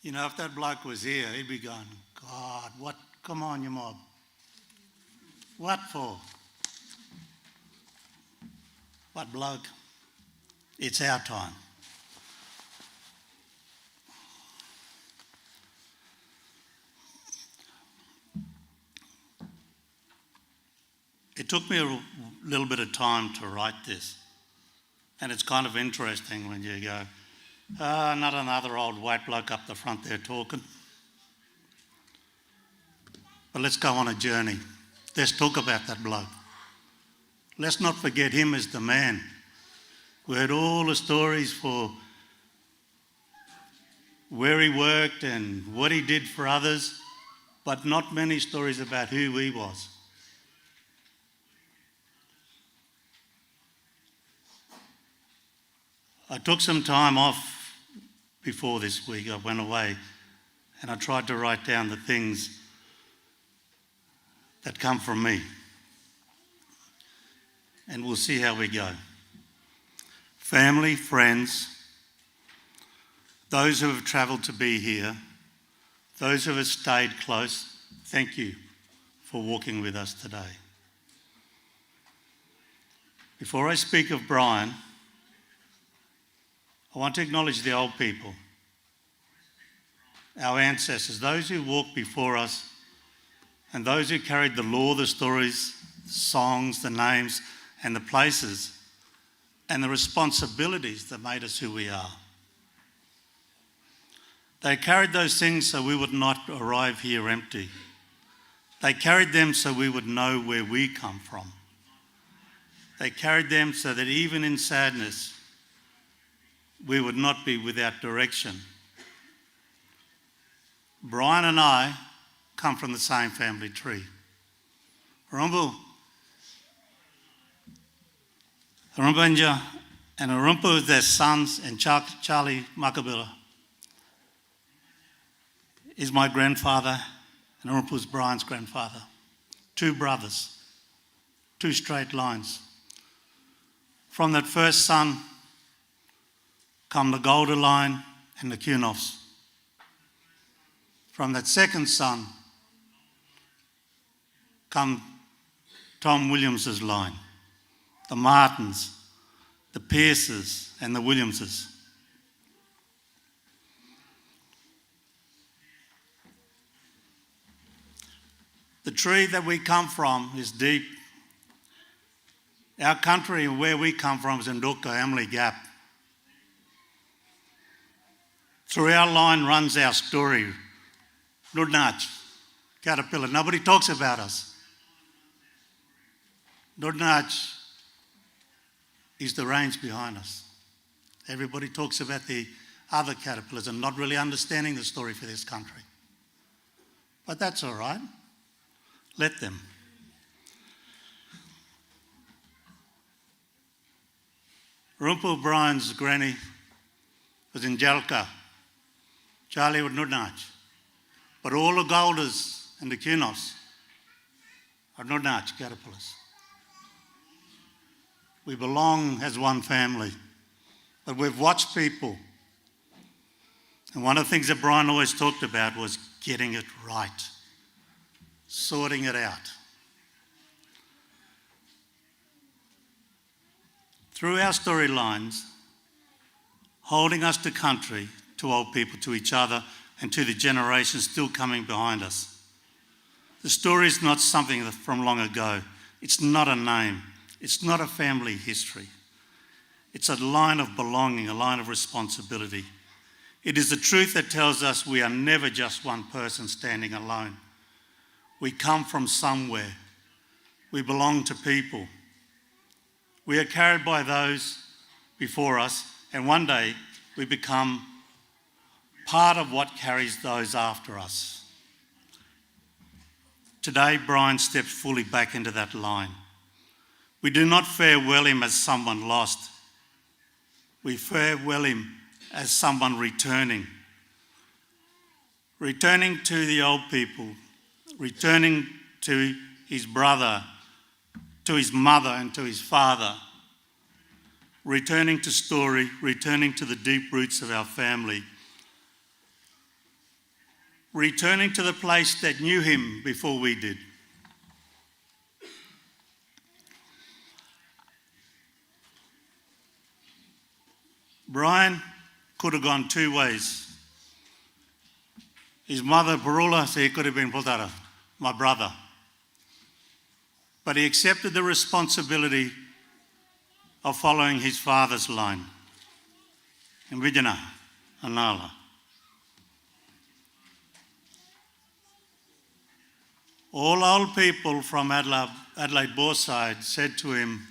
You know, if that bloke was here, he'd be going, God, what? Come on, you mob. What for? What bloke? It's our time. It took me a little bit of time to write this. And it's kind of interesting when you go, not another old white bloke up the front there talking. But let's go on a journey. Let's talk about that bloke. Let's not forget him as the man We heard all the stories for where he worked and what he did for others, but not many stories about who he was. I took some time off before this week. I went away and I tried to write down the things that come from me. And we'll see how we go. Family, friends, those who have travelled to be here, those who have stayed close, thank you for walking with us today. Before I speak of Brian, I want to acknowledge the old people, our ancestors, those who walked before us and those who carried the law, the stories, the songs, the names and the places and the responsibilities that made us who we are. They carried those things so we would not arrive here empty. They carried them so we would know where we come from. They carried them so that even in sadness, we would not be without direction. Brian and I come from the same family tree. Arumpu Arumpanja and Arumpu, their sons, and Charlie Makabila is my grandfather, and Arumpu's Brian's grandfather. Two brothers, two straight lines. From that first son come the Golder line and the Kunoffs. From that second son come Tom Williams's line, the Martins, the Pierces and the Williamses. The tree that we come from is deep. Our country and where we come from is in Ndukka, Emily Gap. Through our line runs our story. Nudnach, Caterpillar. Nobody talks about us. Nudnach is the range behind us. Everybody talks about the other caterpillars and not really understanding the story for this country. But that's all right. Let them. Rumpu Brian's granny was in Jalka. Charlie would Nudnach. But all the Golders and the Kunoffs are Nudnach caterpillars. We belong as one family. But we've watched people. And one of the things that Brian always talked about was getting it right. Sorting it out. Through our storylines, holding us to country, to old people, to each other, and to the generations still coming behind us. The story is not something from long ago. It's not a name. It's not a family history. It's a line of belonging, a line of responsibility. It is the truth that tells us we are never just one person standing alone. We come from somewhere. We belong to people. We are carried by those before us, and one day we become part of what carries those after us. Today, Brian steps fully back into that line. We do not farewell him as someone lost. We farewell him as someone returning. Returning to the old people, returning to his brother, to his mother and to his father, returning to story, returning to the deep roots of our family, returning to the place that knew him before we did. Brian could have gone two ways. His mother, Parula, said he could have been Putara, my brother. But he accepted the responsibility of following his father's line. In Vijana, Anala. All old people from Adelaide Borside said to him,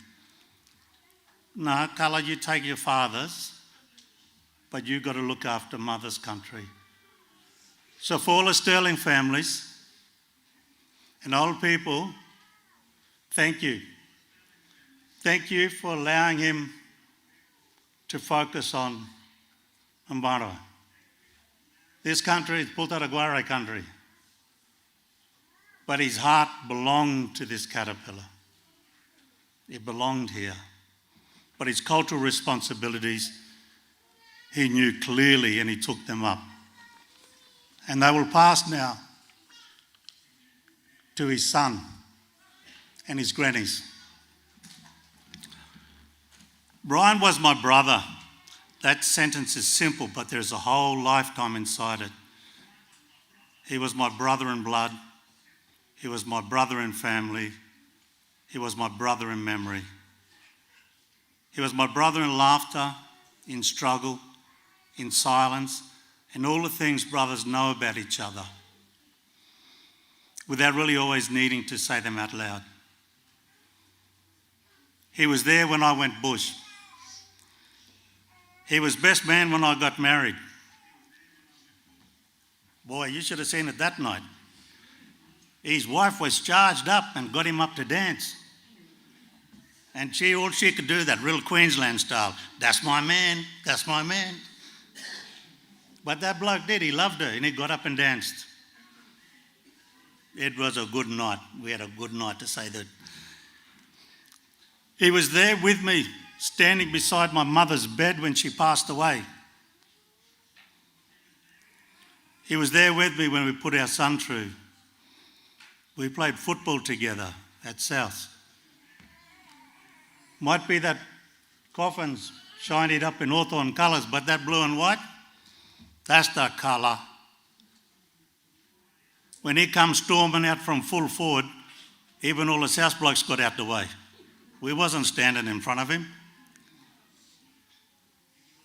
No, Carla, you take your father's, but you've got to look after mother's country. So for all the Stirling families and old people, thank you. Thank you for allowing him to focus on Mbara. This country is Putaraguare country, but his heart belonged to this caterpillar. It belonged here. But his cultural responsibilities, he knew clearly and he took them up. And they will pass now to his son and his grannies. Brian was my brother. That sentence is simple, but there's a whole lifetime inside it. He was my brother in blood. He was my brother in family. He was my brother in memory. He was my brother in laughter, in struggle, in silence, and all the things brothers know about each other, without really always needing to say them out loud. He was there when I went bush. He was best man when I got married. Boy, you should have seen it that night. His wife was charged up and got him up to dance. And all she could do, that real Queensland style, that's my man, that's my man. But that bloke did, he loved her and he got up and danced. It was a good night. We had a good night, to say that. He was there with me, standing beside my mother's bed when she passed away. He was there with me when we put our son through. We played football together at South. Might be that coffin's shined up in Hawthorn colours, but that blue and white, that's the colour. When he comes storming out from full forward, even all the South blokes got out the way. We wasn't standing in front of him.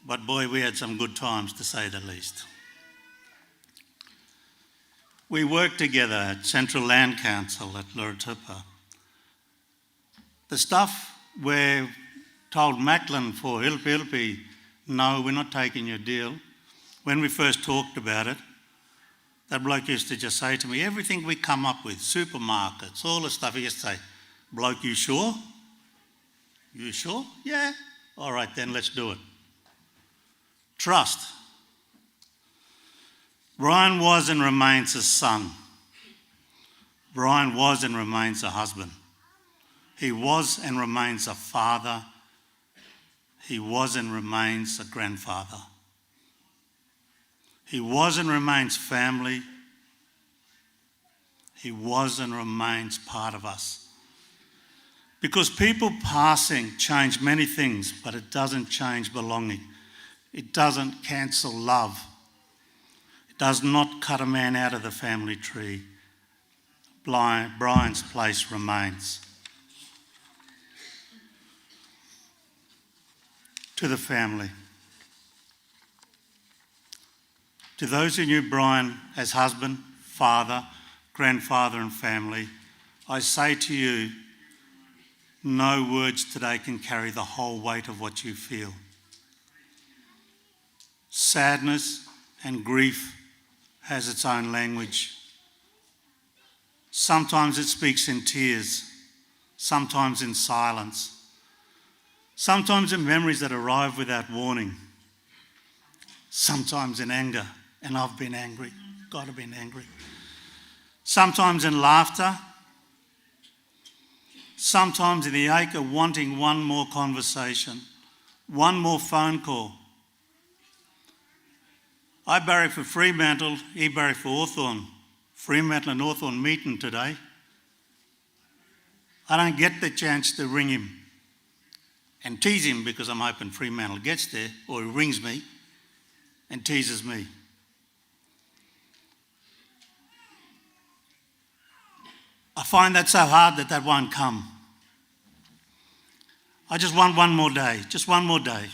But boy, we had some good times, to say the least. We worked together at Central Land Council at Luritupa. The stuff we're told Macklin for Hilpi, no, we're not taking your deal. When we first talked about it, that bloke used to just say to me, everything we come up with, supermarkets, all the stuff, he used to say, bloke, you sure? You sure? Yeah. All right, then let's do it. Trust. Brian was and remains a son. Brian was and remains a husband. He was and remains a father. He was and remains a grandfather. He was and remains family. He was and remains part of us. Because people passing change many things, but it doesn't change belonging. It doesn't cancel love. It does not cut a man out of the family tree. Brian's place remains. To the family. To those who knew Brian as husband, father, grandfather and family, I say to you, no words today can carry the whole weight of what you feel. Sadness and grief has its own language. Sometimes it speaks in tears, sometimes in silence, sometimes in memories that arrive without warning, sometimes in anger, and I've been angry, God, I've been angry. Sometimes in laughter, sometimes in the ache of wanting one more conversation, one more phone call. I barrack for Fremantle, he barrack for Hawthorn. Fremantle and Hawthorn meeting today. I don't get the chance to ring him and tease him because I'm hoping Fremantle gets there, or he rings me and teases me. I find that so hard that won't come. I just want one more day, just one more day.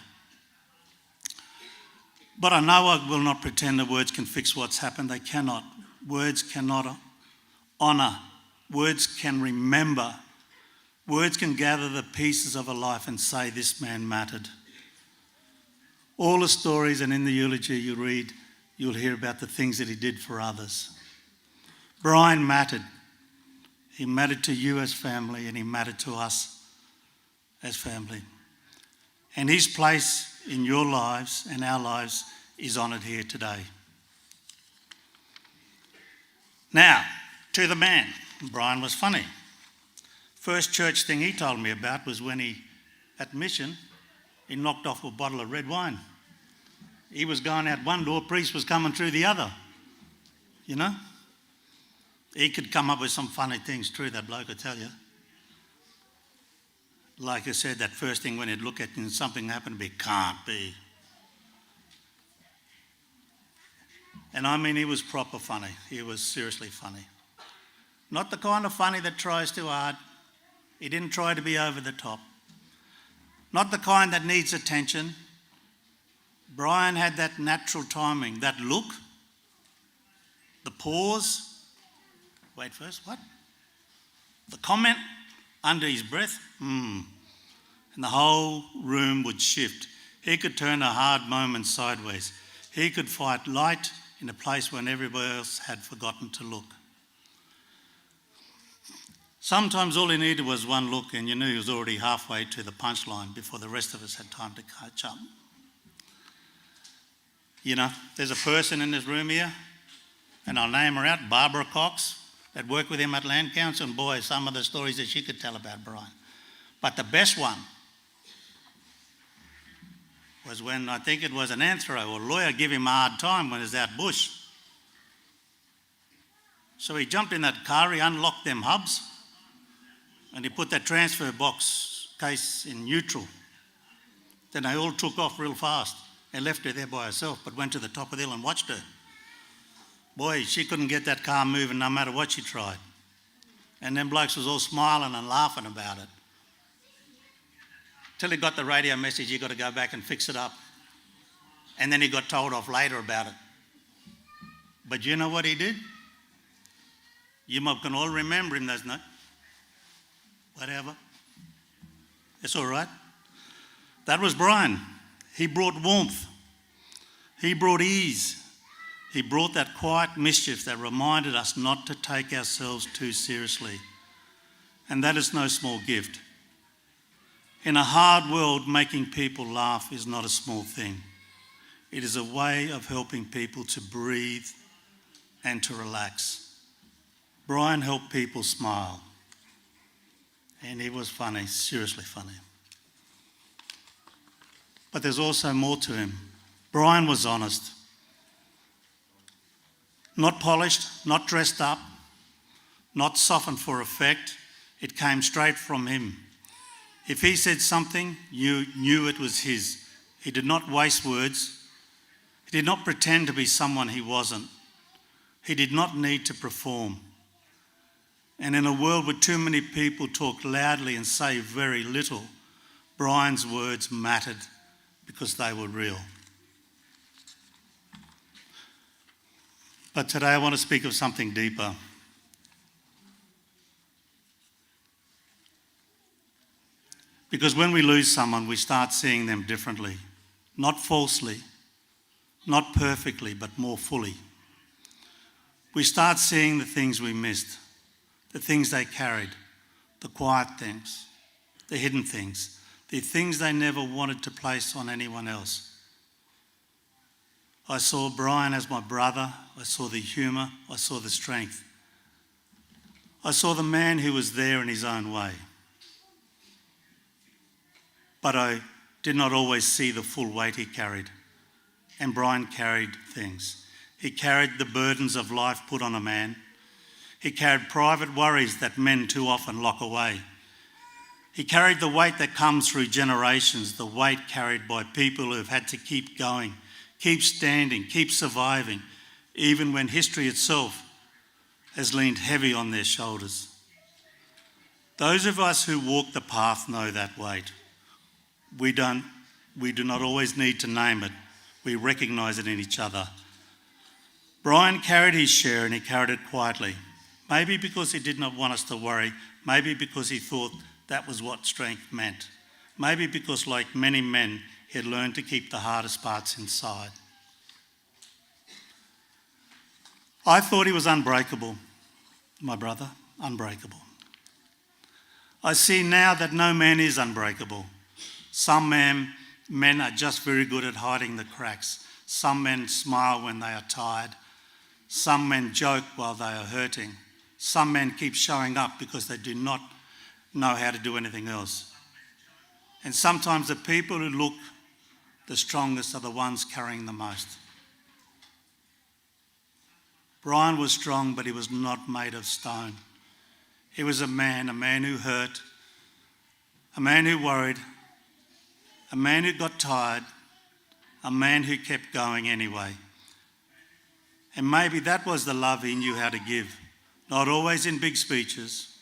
But I know I will not pretend that words can fix what's happened. They cannot. Words cannot honour. Words can remember. Words can gather the pieces of a life and say this man mattered. All the stories and in the eulogy you read, you'll hear about the things that he did for others. Brian mattered. He mattered to you as family and he mattered to us as family. And his place in your lives and our lives is honoured here today. Now, to the man. Brian was funny. First church thing he told me about was when at mission, he knocked off a bottle of red wine. He was going out one door, priest was coming through the other. You know? He could come up with some funny things, true, that bloke, I tell you. Like I said, that first thing when he'd look at you and something happened, it can't be. And I mean, he was proper funny. He was seriously funny. Not the kind of funny that tries too hard. He didn't try to be over the top. Not the kind that needs attention. Brian had that natural timing, that look, the pause. Wait first, what? The comment under his breath, and the whole room would shift. He could turn a hard moment sideways. He could fight light in a place when everybody else had forgotten to look. Sometimes all he needed was one look and you knew he was already halfway to the punchline before the rest of us had time to catch up. You know, there's a person in this room here, and I'll name her out, Barbara Cox, that worked with him at Land Council, and boy, some of the stories that she could tell about Brian. But the best one was when, I think it was an anthro or lawyer gave him a hard time when he was out bush. So he jumped in that car, he unlocked them hubs, and he put that transfer box case in neutral. Then they all took off real fast and left her there by herself, but went to the top of the hill and watched her. Boy, she couldn't get that car moving no matter what she tried. And them blokes was all smiling and laughing about it. Till he got the radio message, you got to go back and fix it up. And then he got told off later about it. But you know what he did? You can all remember him, doesn't it? Whatever. It's all right. That was Brian. He brought warmth. He brought ease. He brought that quiet mischief that reminded us not to take ourselves too seriously. And that is no small gift. In a hard world, making people laugh is not a small thing. It is a way of helping people to breathe and to relax. Brian helped people smile. And he was funny, seriously funny. But there's also more to him. Brian was honest. Not polished, not dressed up, not softened for effect. It came straight from him. If he said something, you knew it was his. He did not waste words. He did not pretend to be someone he wasn't. He did not need to perform. And in a world where too many people talk loudly and say very little, Brian's words mattered because they were real. But today I want to speak of something deeper. Because when we lose someone, we start seeing them differently. Not falsely, not perfectly, but more fully. We start seeing the things we missed, the things they carried, the quiet things, the hidden things, the things they never wanted to place on anyone else. I saw Brian as my brother. I saw the humour. I saw the strength. I saw the man who was there in his own way. But I did not always see the full weight he carried. And Brian carried things. He carried the burdens of life put on a man. He carried private worries that men too often lock away. He carried the weight that comes through generations, the weight carried by people who have had to keep going, keep standing, keep surviving, even when history itself has leaned heavy on their shoulders. Those of us who walk the path know that weight. We do not always need to name it. We recognise it in each other. Brian carried his share and he carried it quietly. Maybe because he did not want us to worry, maybe because he thought that was what strength meant. Maybe because, like many men, he had learned to keep the hardest parts inside. I thought he was unbreakable, my brother, unbreakable. I see now that no man is unbreakable. Some men are just very good at hiding the cracks. Some men smile when they are tired. Some men joke while they are hurting. Some men keep showing up because they do not know how to do anything else. And sometimes the people who look the strongest are the ones carrying the most. Brian was strong, but he was not made of stone. He was a man who hurt, a man who worried, a man who got tired, a man who kept going anyway. And maybe that was the love he knew how to give. Not always in big speeches,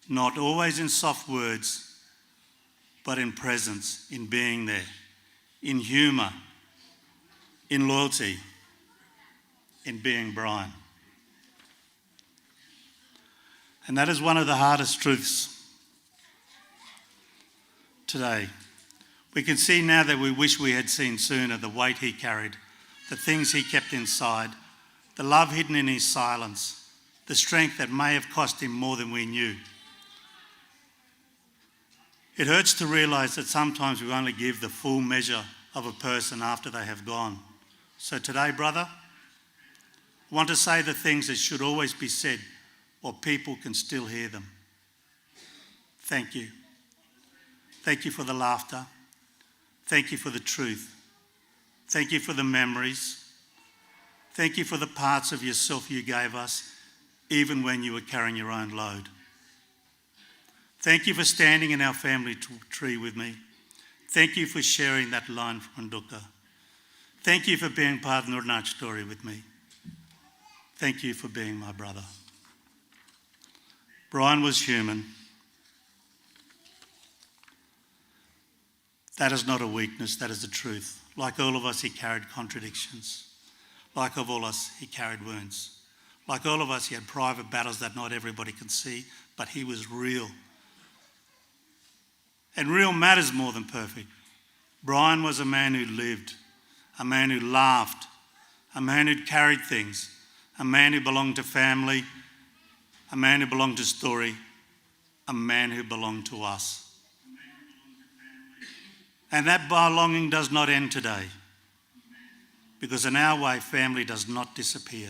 not always in soft words, but in presence, in being there, in humour, in loyalty, in being Brian. And that is one of the hardest truths today. We can see now that we wish we had seen sooner the weight he carried, the things he kept inside, the love hidden in his silence, the strength that may have cost him more than we knew. It hurts to realise that sometimes we only give the full measure of a person after they have gone. So today, brother, I want to say the things that should always be said while people can still hear them. Thank you. Thank you for the laughter. Thank you for the truth. Thank you for the memories. Thank you for the parts of yourself you gave us, even when you were carrying your own load. Thank you for standing in our family tree with me. Thank you for sharing that line from Nduka. Thank you for being part of the Nordnach story with me. Thank you for being my brother. Brian was human. That is not a weakness, that is the truth. Like all of us, he carried contradictions. Like all of us, he carried wounds. Like all of us, he had private battles that not everybody can see, but he was real. And real matters more than perfect. Brian was a man who lived, a man who laughed, a man who carried things, a man who belonged to family, a man who belonged to story, a man who belonged to us. And that belonging does not end today. Because in our way, family does not disappear.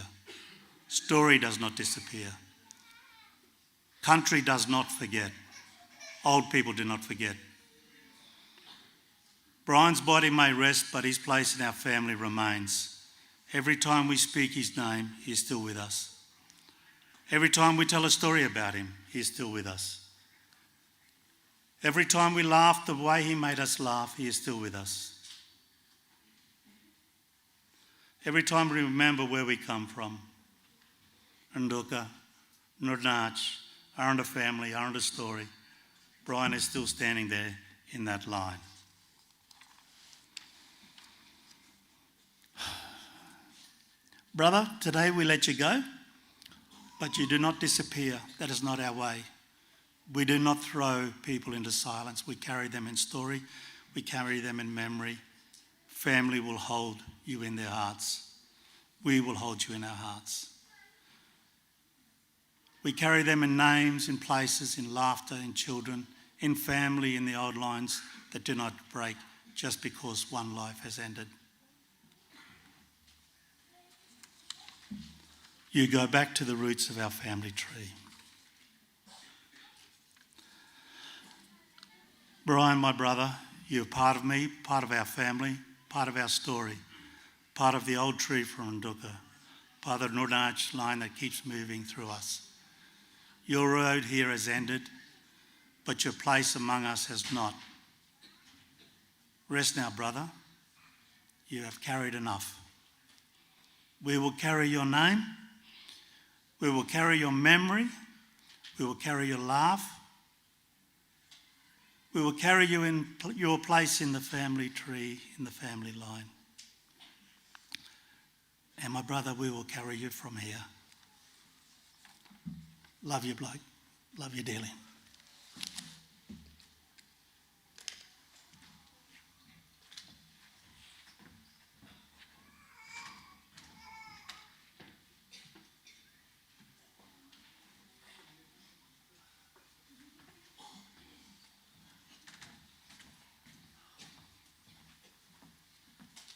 Story does not disappear. Country does not forget. Old people do not forget. Brian's body may rest, but his place in our family remains. Every time we speak his name, he is still with us. Every time we tell a story about him, he is still with us. Every time we laugh the way he made us laugh, he is still with us. Every time we remember where we come from, Nduka, Nordnach, Aranda family, Aranda story, Brian is still standing there in that line. Brother, today we let you go, but you do not disappear. That is not our way. We do not throw people into silence. We carry them in story. We carry them in memory. Family will hold you in their hearts. We will hold you in our hearts. We carry them in names, in places, in laughter, in children, in family, in the old lines that do not break just because one life has ended. You go back to the roots of our family tree. Brian, my brother, you're part of me, part of our family, part of our story, part of the old tree from Nduka, part of the Nordnach line that keeps moving through us. Your road here has ended, but your place among us has not. Rest now, brother. You have carried enough. We will carry your name. We will carry your memory. We will carry your laugh. We will carry you in your place in the family tree, in the family line. And my brother, we will carry you from here. Love you, bloke. Love you dearly.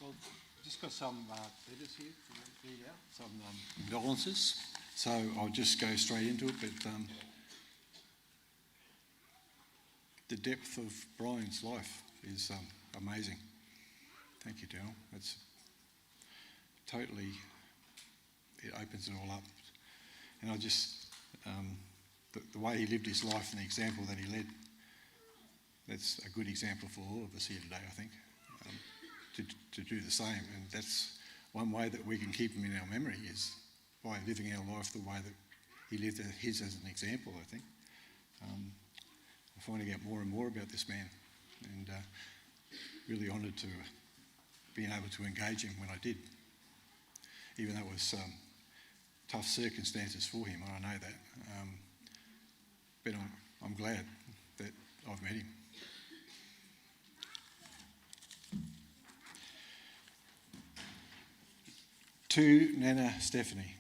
I've just got some letters here to read out, some condolences. So I'll just go straight into it. But the depth of Brian's life is amazing. Thank you, Dale. It's totally, it opens it all up. And I just, the way he lived his life and the example that he led, that's a good example for all of us here today, I think, to do the same. And that's one way that we can keep him in our memory, is by living our life the way that he lived his as an example, I think. I'm finding out more and more about this man, and really honoured to being able to engage him when I did, even though it was tough circumstances for him, I know that. But I'm glad that I've met him. To Nana Stephanie,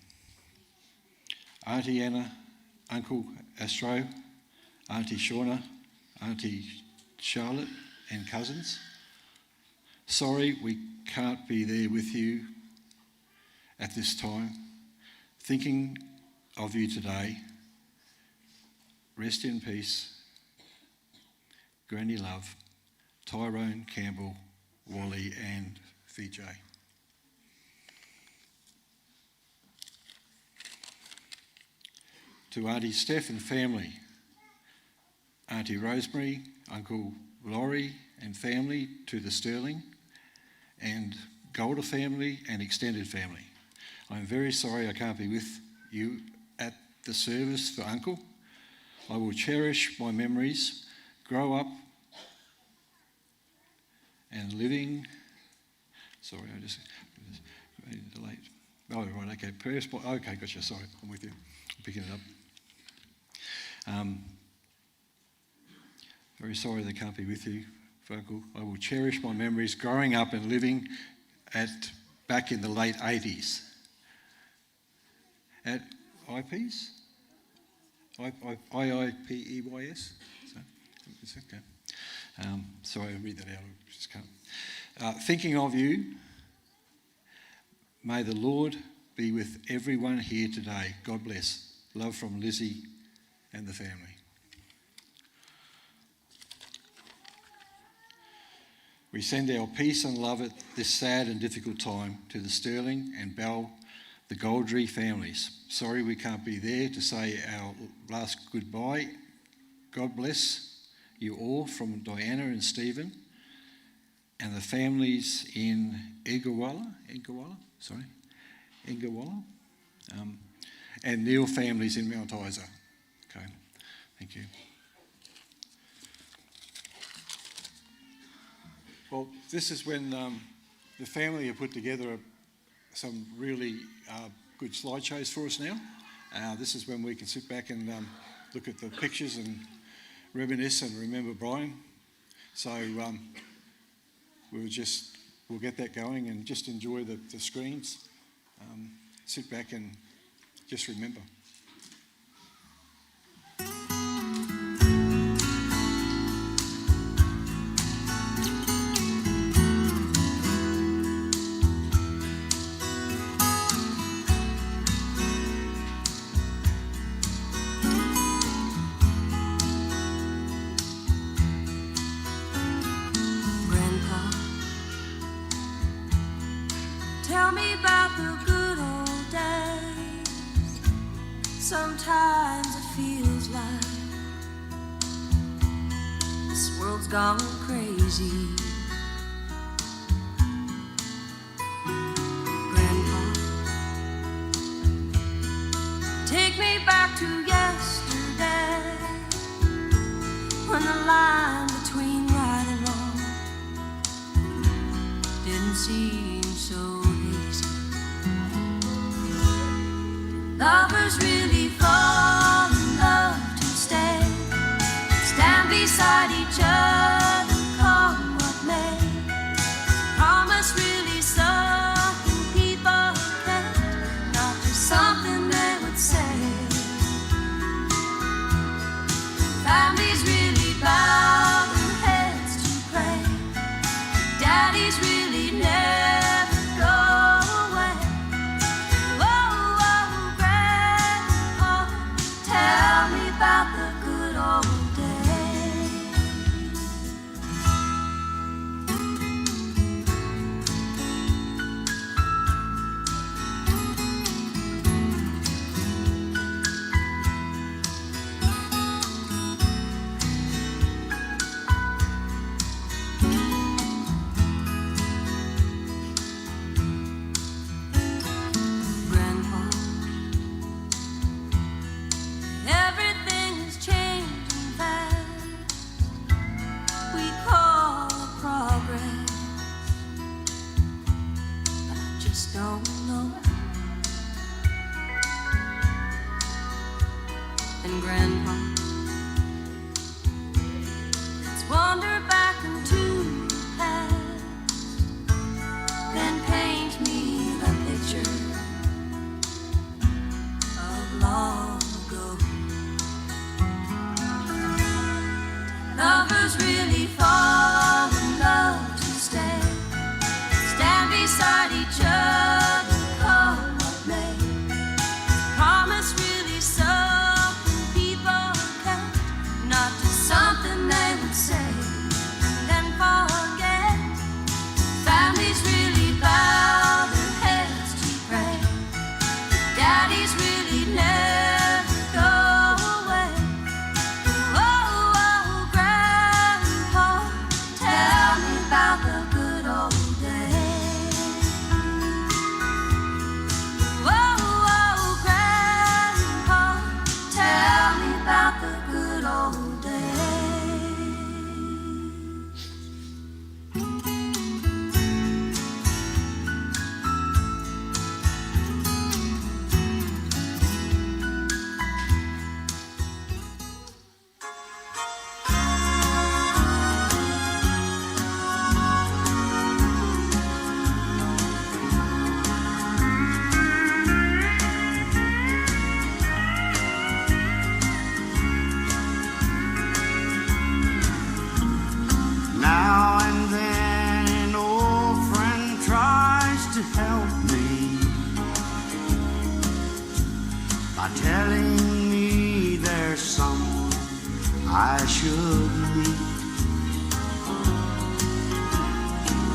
Auntie Anna, Uncle Astro, Auntie Shauna, Auntie Charlotte and cousins, sorry we can't be there with you at this time. Thinking of you today. Rest in peace. Granny love, Tyrone, Campbell, Wally and VJ. To Auntie Steph and family, Auntie Rosemary, Uncle Laurie and family, to the Stirling and Golder family and extended family. I'm very sorry I can't be with you at the service for Uncle. I will cherish my memories, grow up and living. Sorry, I just delayed. Oh, right, okay. Okay, gotcha. Sorry, I'm with you. I'm picking it up. Very sorry they can't be with you, Uncle. I will cherish my memories growing up and living back in the late 80s. At IPs? IIPEYS? It's okay. Sorry, I'll read that out. I just can't. Thinking of you, may the Lord be with everyone here today. God bless. Love from Lizzie and the family. We send our peace and love at this sad and difficult time to the Stirling and Bell, the Goldry families. Sorry we can't be there to say our last goodbye. God bless you all from Diana and Stephen and the families in Ingawalla, and Neil families in Mount Isa. Okay, thank you. Well, this is when the family have put together some really good slideshows for us now. This is when we can sit back and look at the pictures and reminisce and remember Brian. So we'll get that going and just enjoy the screens. Sit back and just remember. Tell me about the good old days. Sometimes it feels like this world's gone crazy. Grandpa, take me back to yesterday, when the line between right and wrong didn't seem so. Lovers really fall in love to stay, stand beside each other, come what may. Promise really something people can't, not just something they would say. Families really bow their heads to pray. Daddies really never from Grandpa. Let's wander back into the past, then paint me the picture of long ago. Lovers really fall in love to stay, stand beside each other, come what may. Promise really something people kept, not just something they would say and then forget. Families really bow their heads to pray. Daddies really never go away. Oh, oh, Grandpa, tell me about the good old days. Oh, oh, Grandpa, tell me about the good old days. Now and then an old friend tries to help me by telling me there's someone I should meet.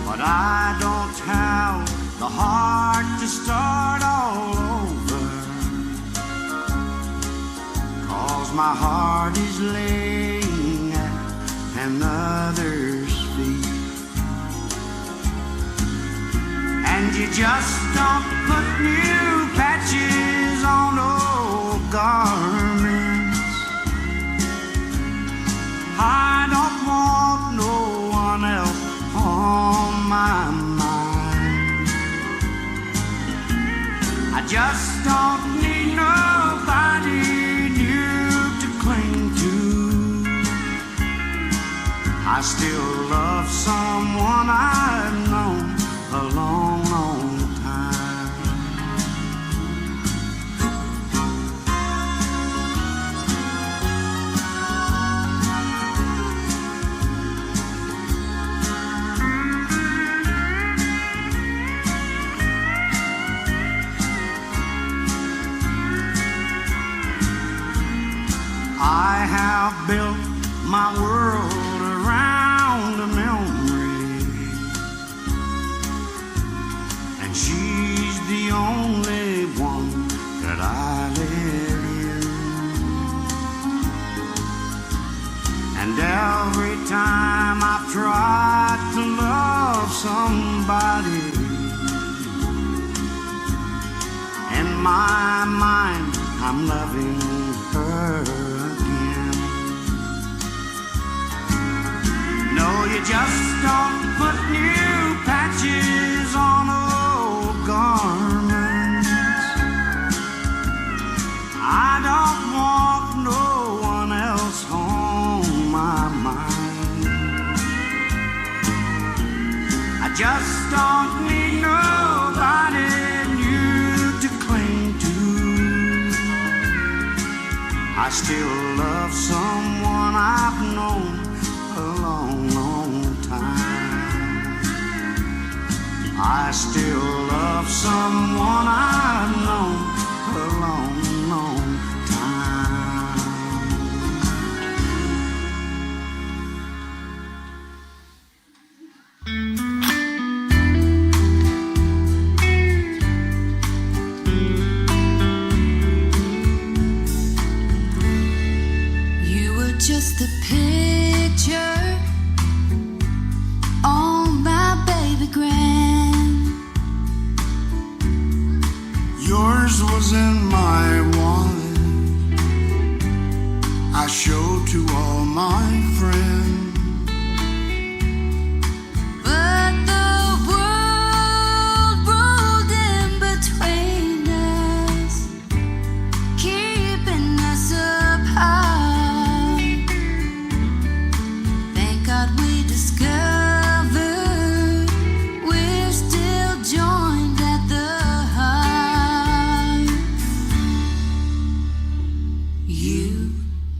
But I don't have the heart to start all over, 'cause my heart is laying at another's feet. And you just don't put new patches on old garments. I don't want no one else on my mind. I just don't need nobody new to cling to. I still love someone I've known a long, long time. I have built my world around a memory, and she's the only one that I let in. And every time I've tried to love somebody, in my mind I'm loving her again. No, you just don't put new patches on old garments. I don't want no one else on my mind. I just don't need nobody new to cling to. I still love someone I've known a long, long time. I still love someone I've known a long, long time. You were just a picture on my baby grand. Yours was in my wallet, I showed to all my friends. But the world rolled in between us, keeping us apart. you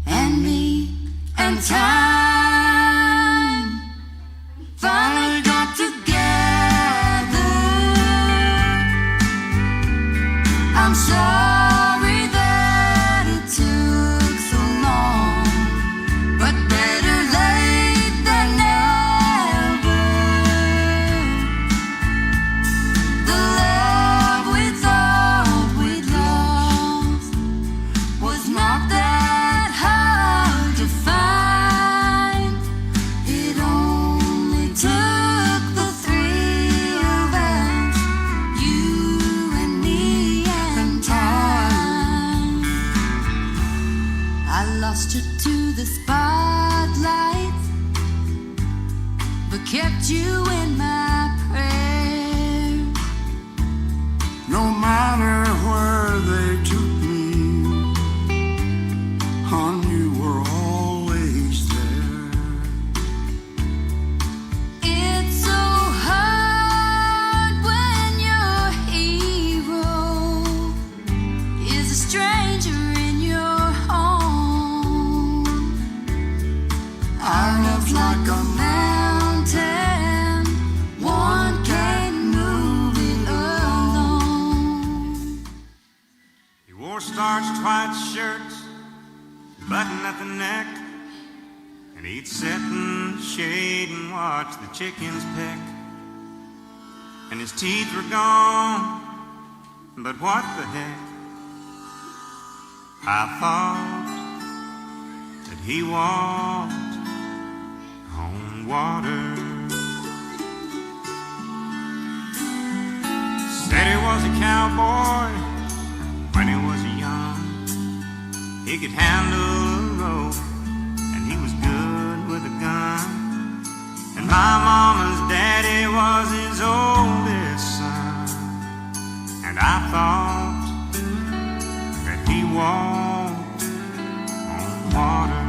and me and time finally got together. I'm sorry that it took so long, but better late than never. The love we thought we'd lost was not that hard to find. It only took the three of us, you and me and time. I lost you to the spotlight, but kept you in my prayers. No matter where they took me, hon, you were always there. It's so hard when your hero is a stranger in your home. Our love's like a mountain, one can't move it alone. He wore starched white shirts, button at the neck, and he'd sit in the shade and watch the chickens peck. And his teeth were gone, but what the heck? I thought that he walked on water. Said he was a cowboy when he was young. He could handle a rope, and he was good with a gun. And my mama's daddy was his oldest son. And I thought that he walked on water.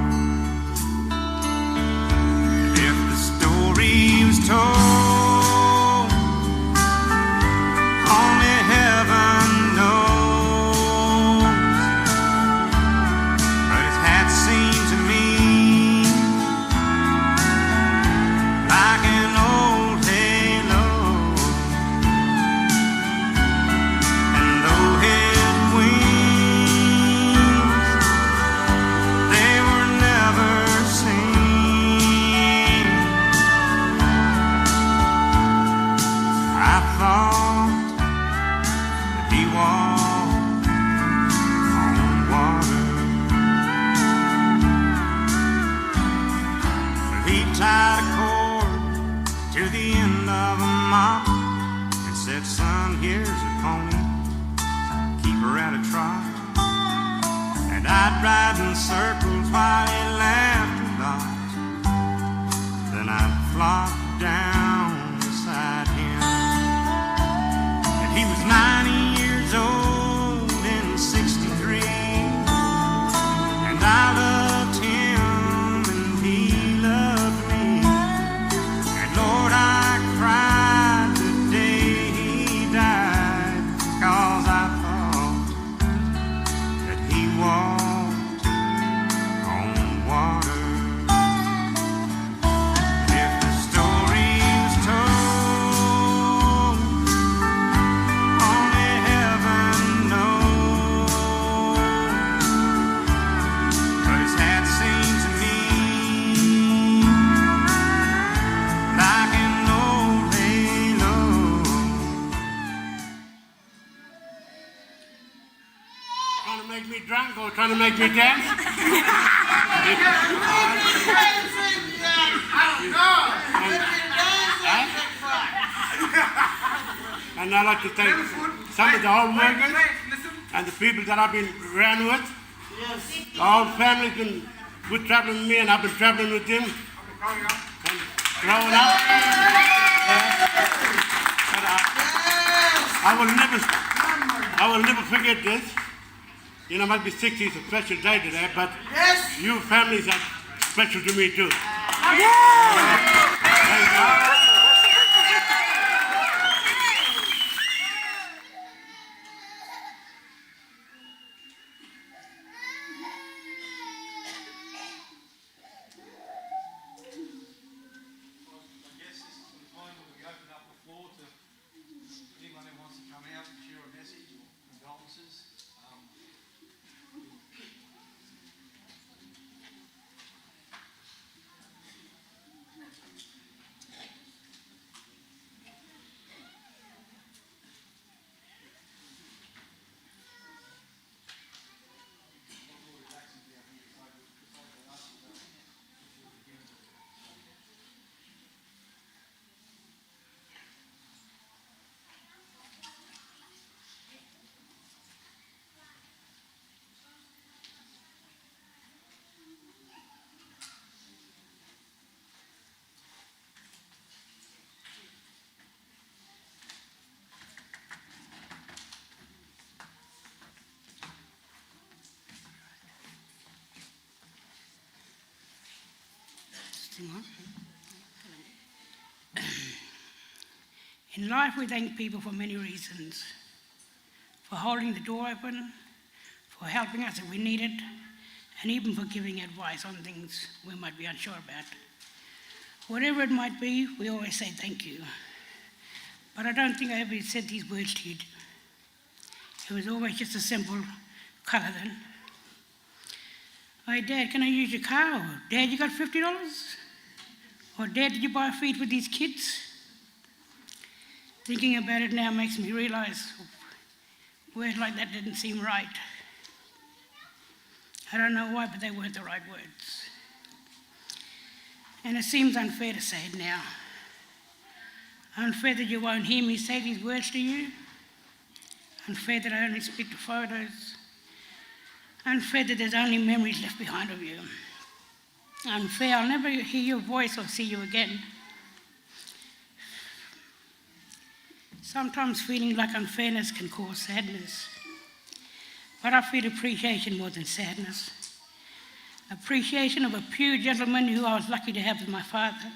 And if the story was told, only heaven knows. But his hat seemed to me like an old halo. And though his wings, they were never seen, I thought that he walked on water. But he tied a cord to the end of a mop and said, son, here's a pony, keep her at a trot. And I'd ride in circles while he laughed a lot. Then I'd flop down beside him. And he was 90 years old in 63. And I loved him and he loved me. And Lord, I cried the day he died, 'cause I thought that he walked on water. If the story was told, only heaven knows. But his hat seemed to me like an old halo. Trying to make me drunk or trying to make me dance? And I'd like to thank some of the old workers and the people that I've been around with. The whole family's been good traveling with me, and I've been traveling with them. And growing up. But I will never forget this. You know, it might be 60 is a special day today, but you families are special to me too. Thank you. Sing on. In life, we thank people for many reasons. For holding the door open, for helping us if we need it, and even for giving advice on things we might be unsure about. Whatever it might be, we always say thank you. But I don't think I ever said these words to you. It was always just a simple colour then. Hey, Dad, can I use your car? Or, Dad, you got $50? Or, Dad, did you buy a feed for these kids? Thinking about it now makes me realise words like that didn't seem right. I don't know why, but they weren't the right words. And it seems unfair to say it now. Unfair that you won't hear me say these words to you. Unfair that I only speak to photos. Unfair that there's only memories left behind of you. Unfair I'll never hear your voice or see you again. Sometimes feeling like unfairness can cause sadness. But I feel appreciation more than sadness. Appreciation of a pure gentleman who I was lucky to have as my father.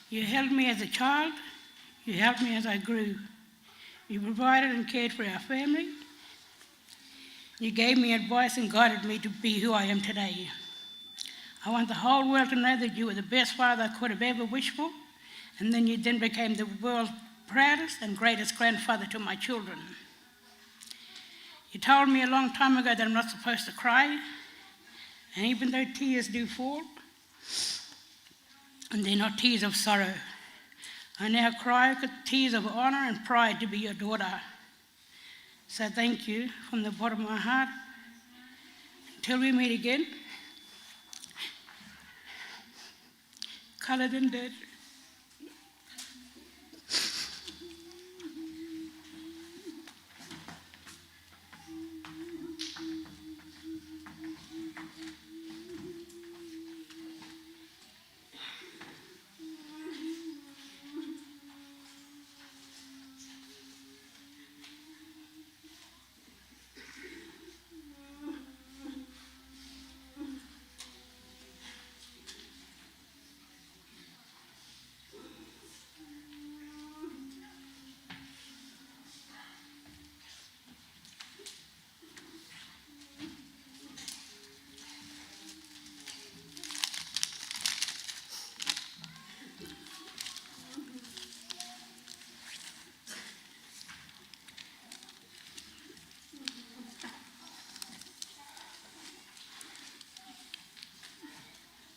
You held me as a child. You helped me as I grew. You provided and cared for our family. You gave me advice and guided me to be who I am today. I want the whole world to know that you were the best father I could have ever wished for, and then you became the world's proudest and greatest grandfather to my children. You told me a long time ago that I'm not supposed to cry, and even though tears do fall, and they're not tears of sorrow, I now cry with tears of honour and pride to be your daughter. So thank you from the bottom of my heart. Until we meet again, coloured and dead.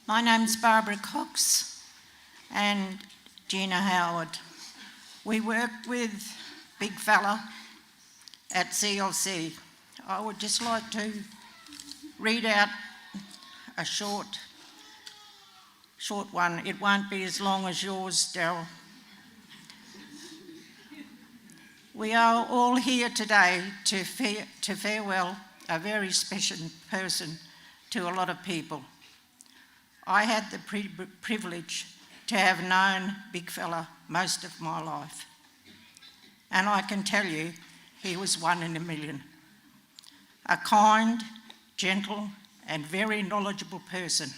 My name's Barbara Cox and Gina Howard. We worked with Big Fella at CLC. I would just like to read out a short one. It won't be as long as yours, Daryl. We are all here today to farewell a very special person to a lot of people. I had the privilege to have known Big Fella most of my life. And I can tell you, he was one in a million. A kind, gentle, and very knowledgeable person.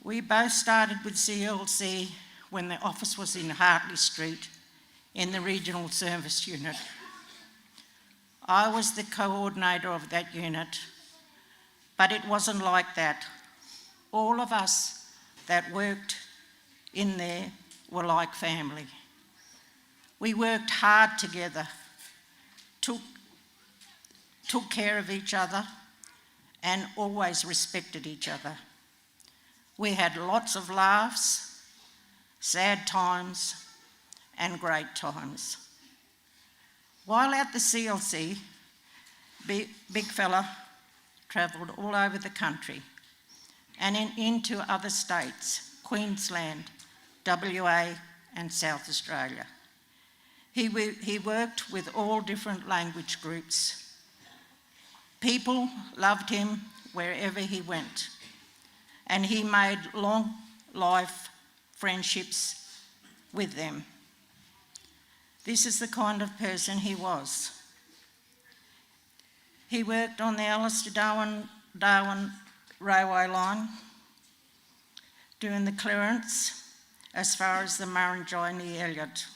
We both started with CLC when the office was in Hartley Street in the Regional Service Unit. I was the coordinator of that unit, but it wasn't like that. All of us that worked in there were like family. We worked hard together, took care of each other, and always respected each other. We had lots of laughs, sad times, and great times. While at the CLC, Big Fella travelled all over the country and into other states, Queensland, WA, and South Australia. He worked with all different language groups. People loved him wherever he went, and he made long life friendships with them. This is the kind of person he was. He worked on the Alistair Darwin railway line, doing the clearance as far as the Murrinjoy near Elliot.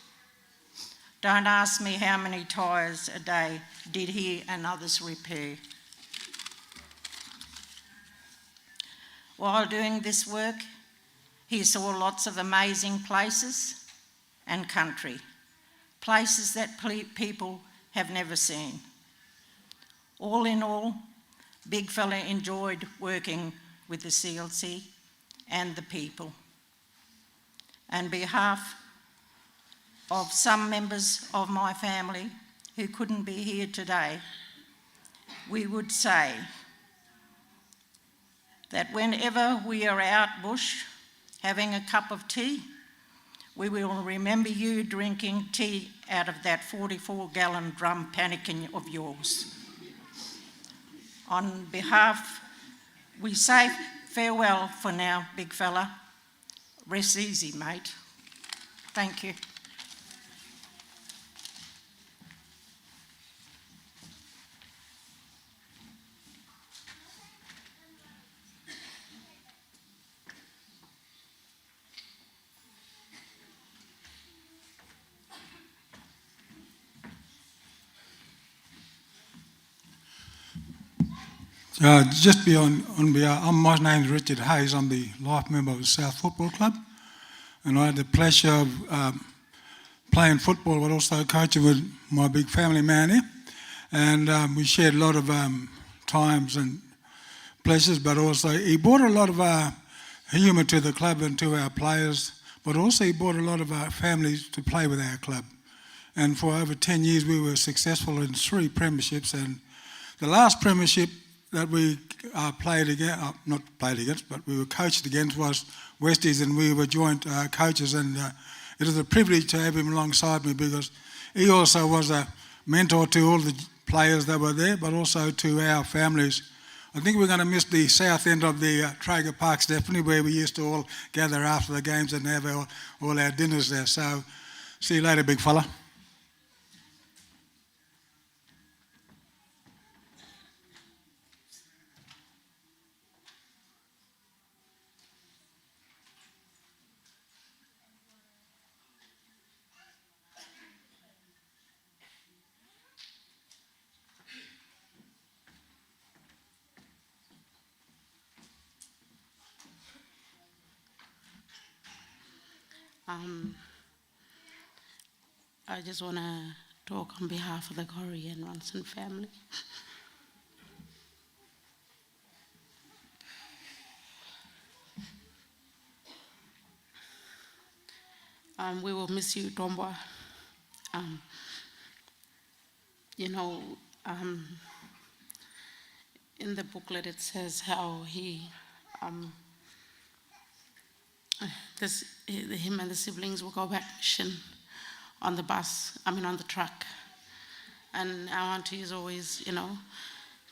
Don't ask me how many tyres a day did he and others repair. While doing this work, he saw lots of amazing places and country, places that people have never seen. All in all, Big Fella enjoyed working with the CLC and the people. On behalf of some members of my family who couldn't be here today, we would say that whenever we are out bush having a cup of tea, we will remember you drinking tea out of that 44-gallon drum pannikin of yours. On behalf, we say farewell for now, big fella. Rest easy, mate. Thank you. Just on behalf, my name is Richard Hayes. I'm the life member of the South Football Club, and I had the pleasure of playing football, but also coaching with my big family man here. And we shared a lot of times and pleasures, but also he brought a lot of humour to the club and to our players, but also he brought a lot of our families to play with our club. And for over 10 years, we were successful in 3 premierships, and the last premiership that we played against, not played against, but we were coached against was Westies, and we were joint coaches, and it was a privilege to have him alongside me because he also was a mentor to all the players that were there, but also to our families. I think we're going to miss the south end of the Traeger Park, Stephanie, where we used to all gather after the games and have all our dinners there. So see you later, big fella. I just want to talk on behalf of the Corrie and Ronson family. We will miss you, Tombwa. In the booklet it says how him and the siblings will go back mission on the on the truck. And our aunties always,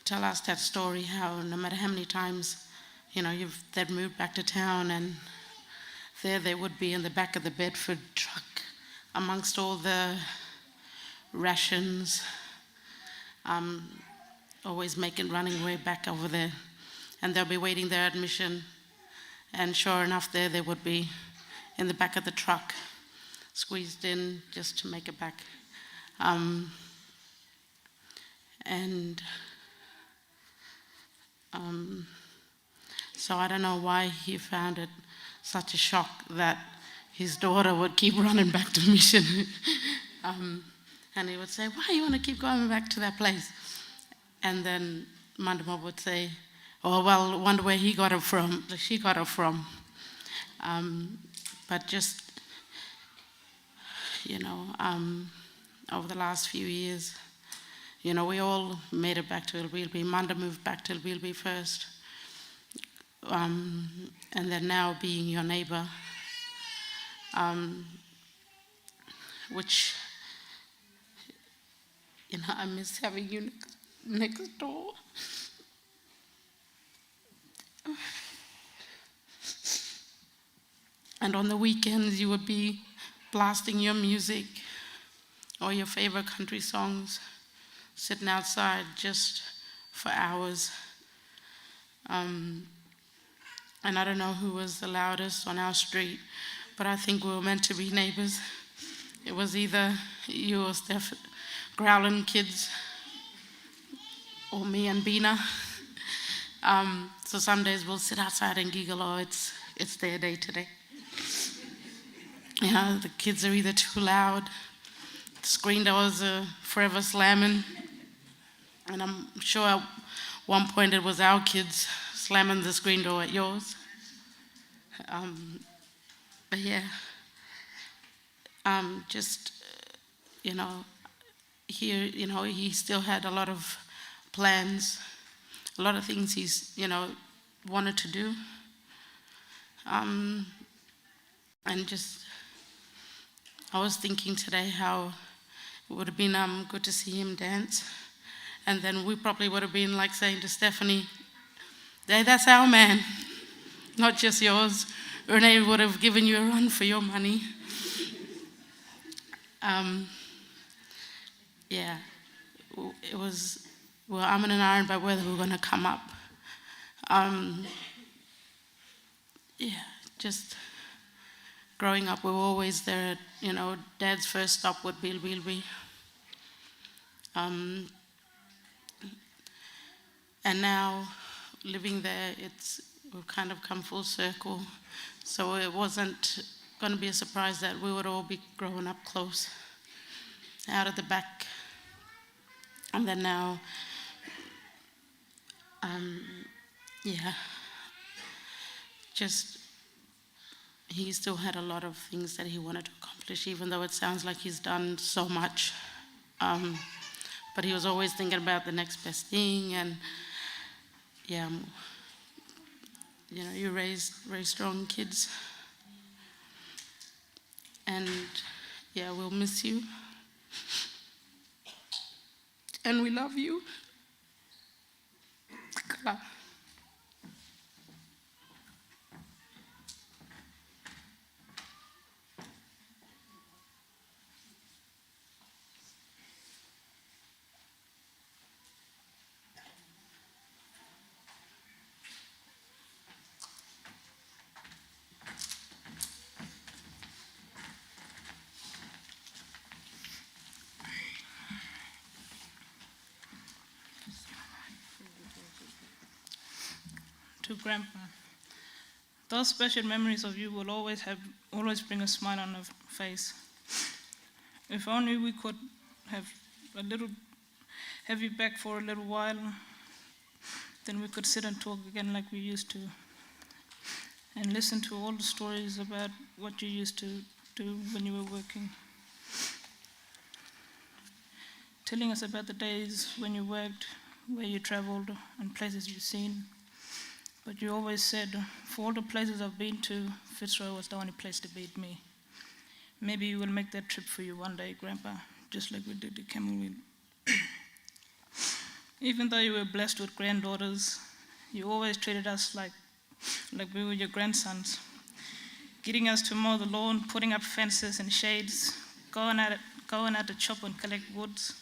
tell us that story, how no matter how many times, they'd moved back to town, and there they would be in the back of the Bedford truck amongst all the rations, always running way back over there. And they'll be waiting their admission, and sure enough, there they would be in the back of the truck, squeezed in just to make it back. So I don't know why he found it such a shock that his daughter would keep running back to mission. And he would say, why you want to keep going back to that place? And then Mandama would say, oh, well, wonder where she got it from. But just, over the last few years, we all made it back to Ilwilby. Manda moved back to Ilwilby first. And then now being your neighbour, which, I miss having you next door. And on the weekends, you would be blasting your music or your favorite country songs, sitting outside just for hours. and I don't know who was the loudest on our street, but I think we were meant to be neighbors. It was either you or Steph growling kids, or me and Bina. So some days we'll sit outside and giggle, oh, it's their day today. The kids are either too loud, the screen doors are forever slamming, and I'm sure at one point it was our kids slamming the screen door at yours. But yeah, just, here, he still had a lot of plans, a lot of things he's, wanted to do. And just, I was thinking today how it would have been good to see him dance. And then we probably would have been like saying to Stephanie, hey, that's our man, not just yours. Renee would have given you a run for your money. Yeah, it was, well, I'm in an iron about whether we're going to come up. Yeah, just growing up, we were always there at, Dad's first stop would be Bilby. And now, living there, we've kind of come full circle. So it wasn't going to be a surprise that we would all be growing up close, out at the back. And then now, just he still had a lot of things that he wanted to accomplish, even though it sounds like he's done so much. But he was always thinking about the next best thing, and you raised very strong kids. And we'll miss you. And we love you. Kala. To Grandpa, those special memories of you will always bring a smile on her face. If only we could have you back for a little while, then we could sit and talk again like we used to, and listen to all the stories about what you used to do when you were working. Telling us about the days when you worked, where you traveled, and places you've seen. But you always said, for all the places I've been to, Fitzroy was the only place to beat me. Maybe we will make that trip for you one day, Grandpa, just like we did at Camelwood. Even though you were blessed with granddaughters, you always treated us like we were your grandsons, getting us to mow the lawn, putting up fences and shades, going out to chop and collect woods,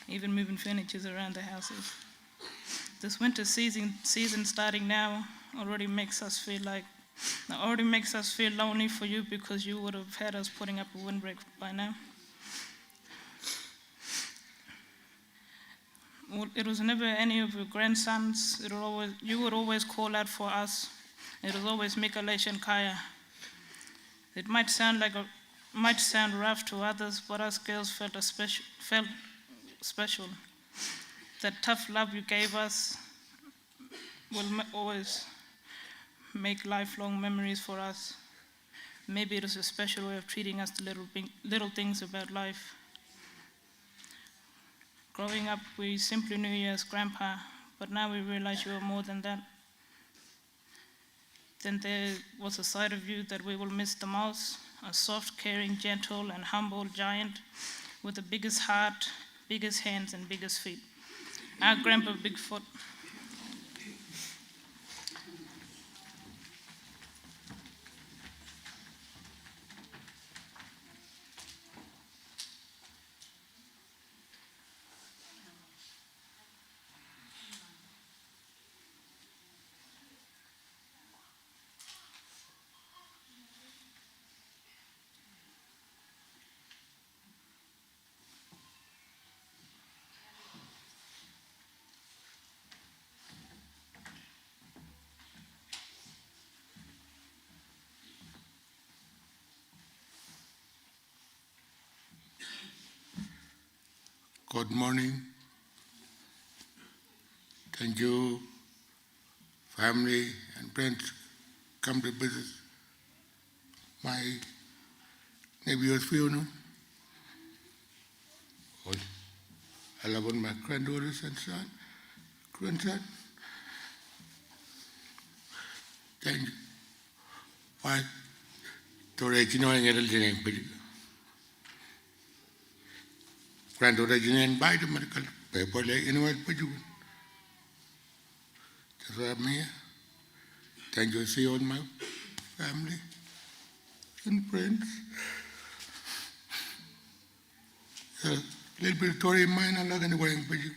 even moving furniture around the houses. This winter season starting now already makes us feel lonely for you, because you would have had us putting up a windbreak by now. It was never any of your grandsons. You would always call out for us. It was always Mikalesha and Kaya. It might sound rough to others, but us girls felt special. That tough love you gave us will always make lifelong memories for us. Maybe it is a special way of treating us, the little things about life. Growing up, we simply knew you as Grandpa, but now we realize you are more than that. Then there was a side of you that we will miss the most, a soft, caring, gentle, and humble giant with the biggest heart, biggest hands, and biggest feet. Our Grandpa Bigfoot. Good morning. Thank you, family and friends, come to visit my nephew's funeral. I love my granddaughters and grandson. Thank you. Why? Today, you know, I get a little bit. Granddaughter, you know, buy the medical paper, like anyway, but you. That's why I'm here. Thank you. See all my family and friends. A little bit of story in mind, I'm not going to go and you.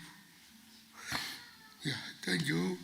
Yeah, thank you.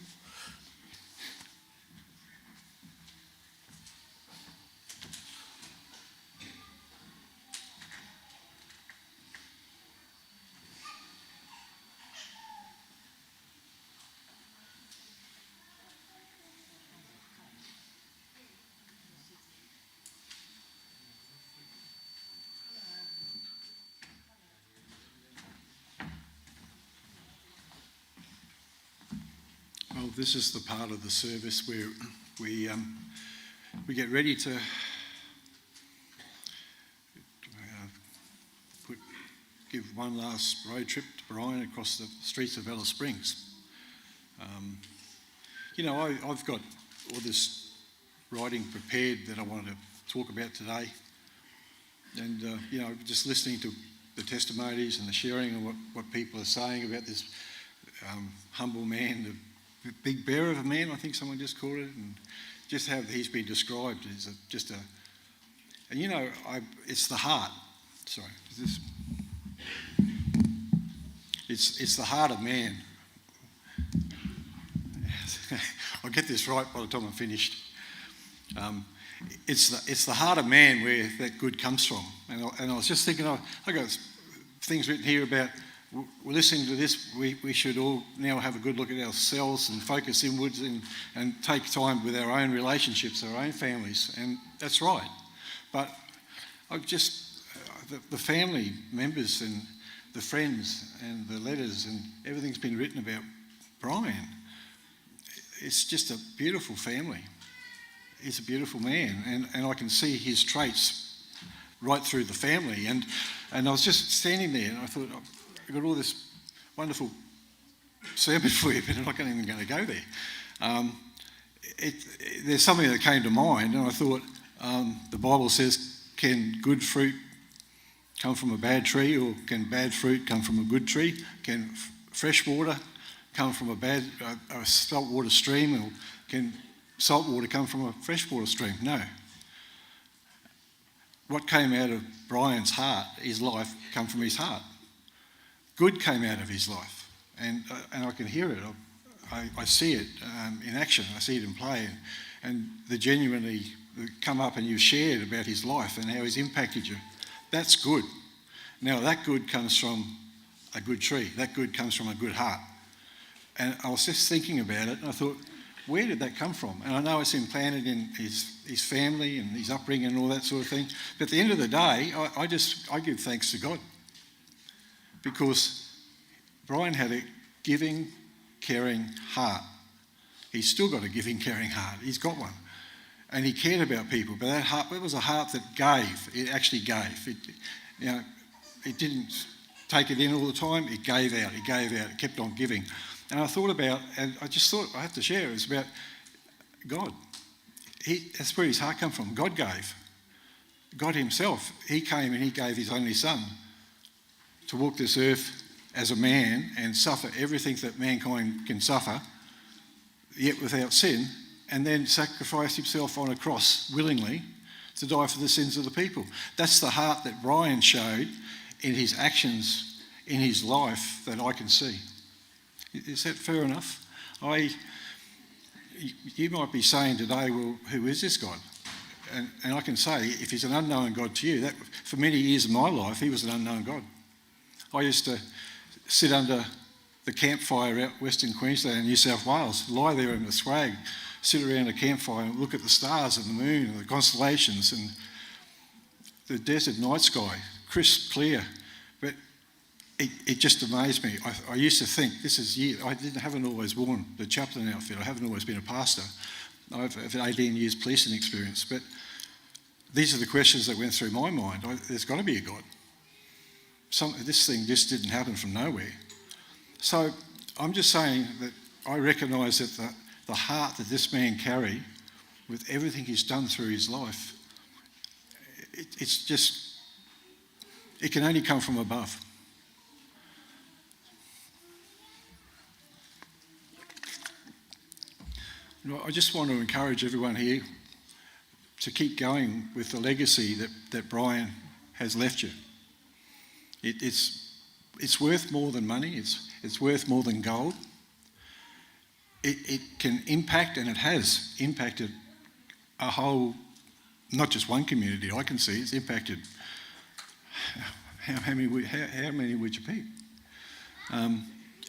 Well, this is the part of the service where we get ready to give one last road trip to Brian across the streets of Alice Springs. You know, I've got all this writing prepared that I wanted to talk about today, and you know, just listening to the testimonies and the sharing of what people are saying about this humble man, the big bear of a man, I think someone just called it, and just how he's been described is and you know, it's the heart. Sorry, is this? It's the heart of man. I'll get this right by the time I'm finished. It's the heart of man where that good comes from, and I was just thinking, I got things written here about. We're listening to this, we should all now have a good look at ourselves and focus inwards and take time with our own relationships, our own families, and that's right. But I've just, the family members and the friends and the letters and everything's been written about Brian. It's just a beautiful family. He's a beautiful man, and I can see his traits right through the family. And I was just standing there and I thought, I've got all this wonderful sermon for you, but I'm not even going to go there. There's something that came to mind, and I thought the Bible says, can good fruit come from a bad tree, or can bad fruit come from a good tree? Can fresh water come from a saltwater stream, or can salt water come from a freshwater stream? No. What came out of Brian's heart, his life, come from his heart. Good came out of his life, and I can hear it. I see it in action. I see it in play, and the genuinely come up and you've shared about his life and how he's impacted you. That's good. Now that good comes from a good tree. That good comes from a good heart. And I was just thinking about it, and I thought, where did that come from? And I know it's implanted in his family and his upbringing and all that sort of thing. But at the end of the day, I give thanks to God. Because Brian had a giving, caring heart. He's still got a giving, caring heart. He's got one. And he cared about people. But that was a heart that gave. It actually gave. It didn't take it in all the time. It gave out. It gave out. It kept on giving. And I thought about, and I just thought I have to share, it was about God. That's where his heart came from. God gave. God himself, he came and he gave his only son to walk this earth as a man and suffer everything that mankind can suffer, yet without sin, and then sacrifice himself on a cross willingly to die for the sins of the people. That's the heart that Brian showed in his actions, in his life, that I can see. Is that fair enough? You might be saying today, well, who is this God? And I can say, if he's an unknown God to you, that for many years of my life, he was an unknown God. I used to sit under the campfire out Western Queensland, New South Wales, lie there in the swag, sit around a campfire and look at the stars and the moon and the constellations and the desert night sky, crisp, clear. But it just amazed me. I used to think, I haven't always worn the chaplain outfit. I haven't always been a pastor. I've had 18 years policing experience, but these are the questions that went through my mind. There's got to be a God. This thing just didn't happen from nowhere. So I'm just saying that I recognise that the heart that this man carried, with everything he's done through his life, it can only come from above. I just want to encourage everyone here to keep going with the legacy that Brian has left you. It's worth more than money. It's worth more than gold. It can impact, and it has impacted a whole, not just one community. I can see it's impacted. How many would you pick?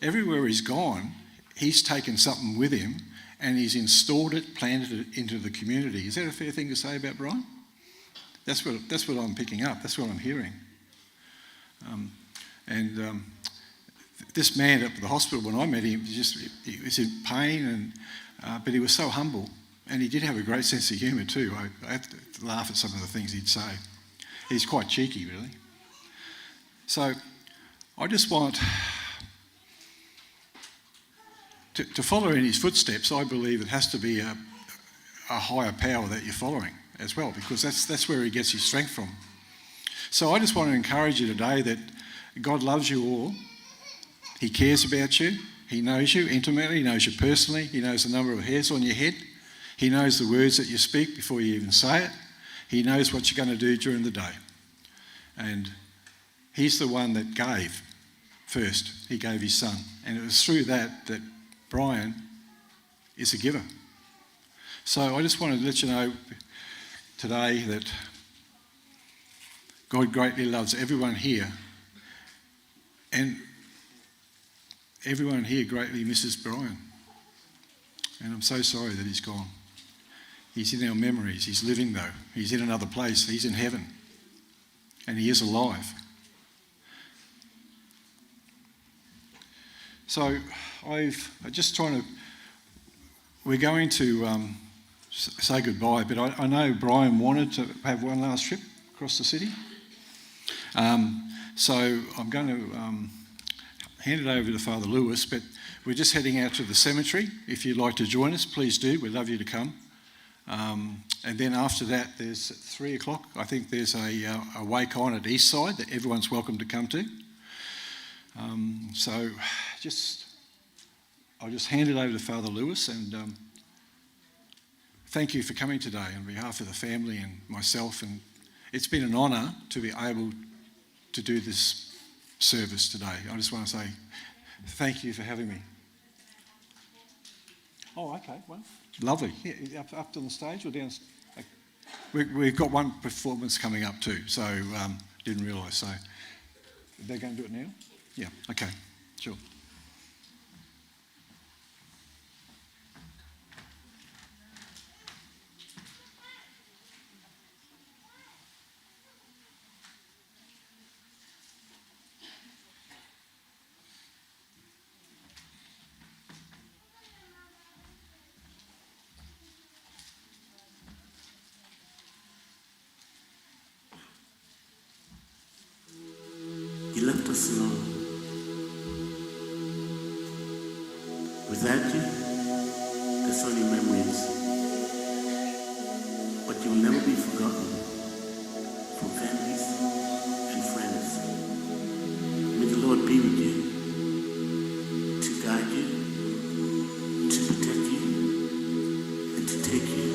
Everywhere he's gone, he's taken something with him, and he's installed it, planted it into the community. Is that a fair thing to say about Brian? That's what I'm picking up. That's what I'm hearing. This man up at the hospital, when I met him, he was in pain, but he was so humble, and he did have a great sense of humour too. I have to laugh at some of the things he'd say. He's quite cheeky, really. So I just want to follow in his footsteps. I believe it has to be a higher power that you're following as well, because that's where he gets his strength from. So I just want to encourage you today that God loves you all. He cares about you. He knows you intimately. He knows you personally. He knows the number of hairs on your head. He knows the words that you speak before you even say it. He knows what you're going to do during the day. And he's the one that gave first. He gave his son. And it was through that Brian is a giver. So I just wanted to let you know today that God greatly loves everyone here, and everyone here greatly misses Brian. And I'm so sorry that he's gone. He's in our memories. He's living though. He's in another place. He's in heaven. And he is alive. So we're going to say goodbye, but I know Brian wanted to have one last trip across the city. So I'm going to hand it over to Father Lewis, but we're just heading out to the cemetery. If you'd like to join us, please do. We'd love you to come. And then after that, there's 3 o'clock. I think there's a wake on at Eastside that everyone's welcome to come to. So I'll just hand it over to Father Lewis, and thank you for coming today on behalf of the family and myself. And it's been an honour to be able to do this service today. I just want to say thank you for having me. Oh, okay, well, lovely. Yeah, up to the stage or down? We've got one performance coming up too, so didn't realise. So they're going to do it now? Yeah, okay, sure. You left us alone. Without you, there's only memories. But you'll never be forgotten from families and friends. May the Lord be with you, to guide you, to protect you, and to take you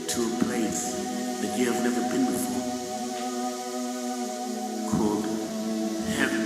to a place that you have never been before, called heaven.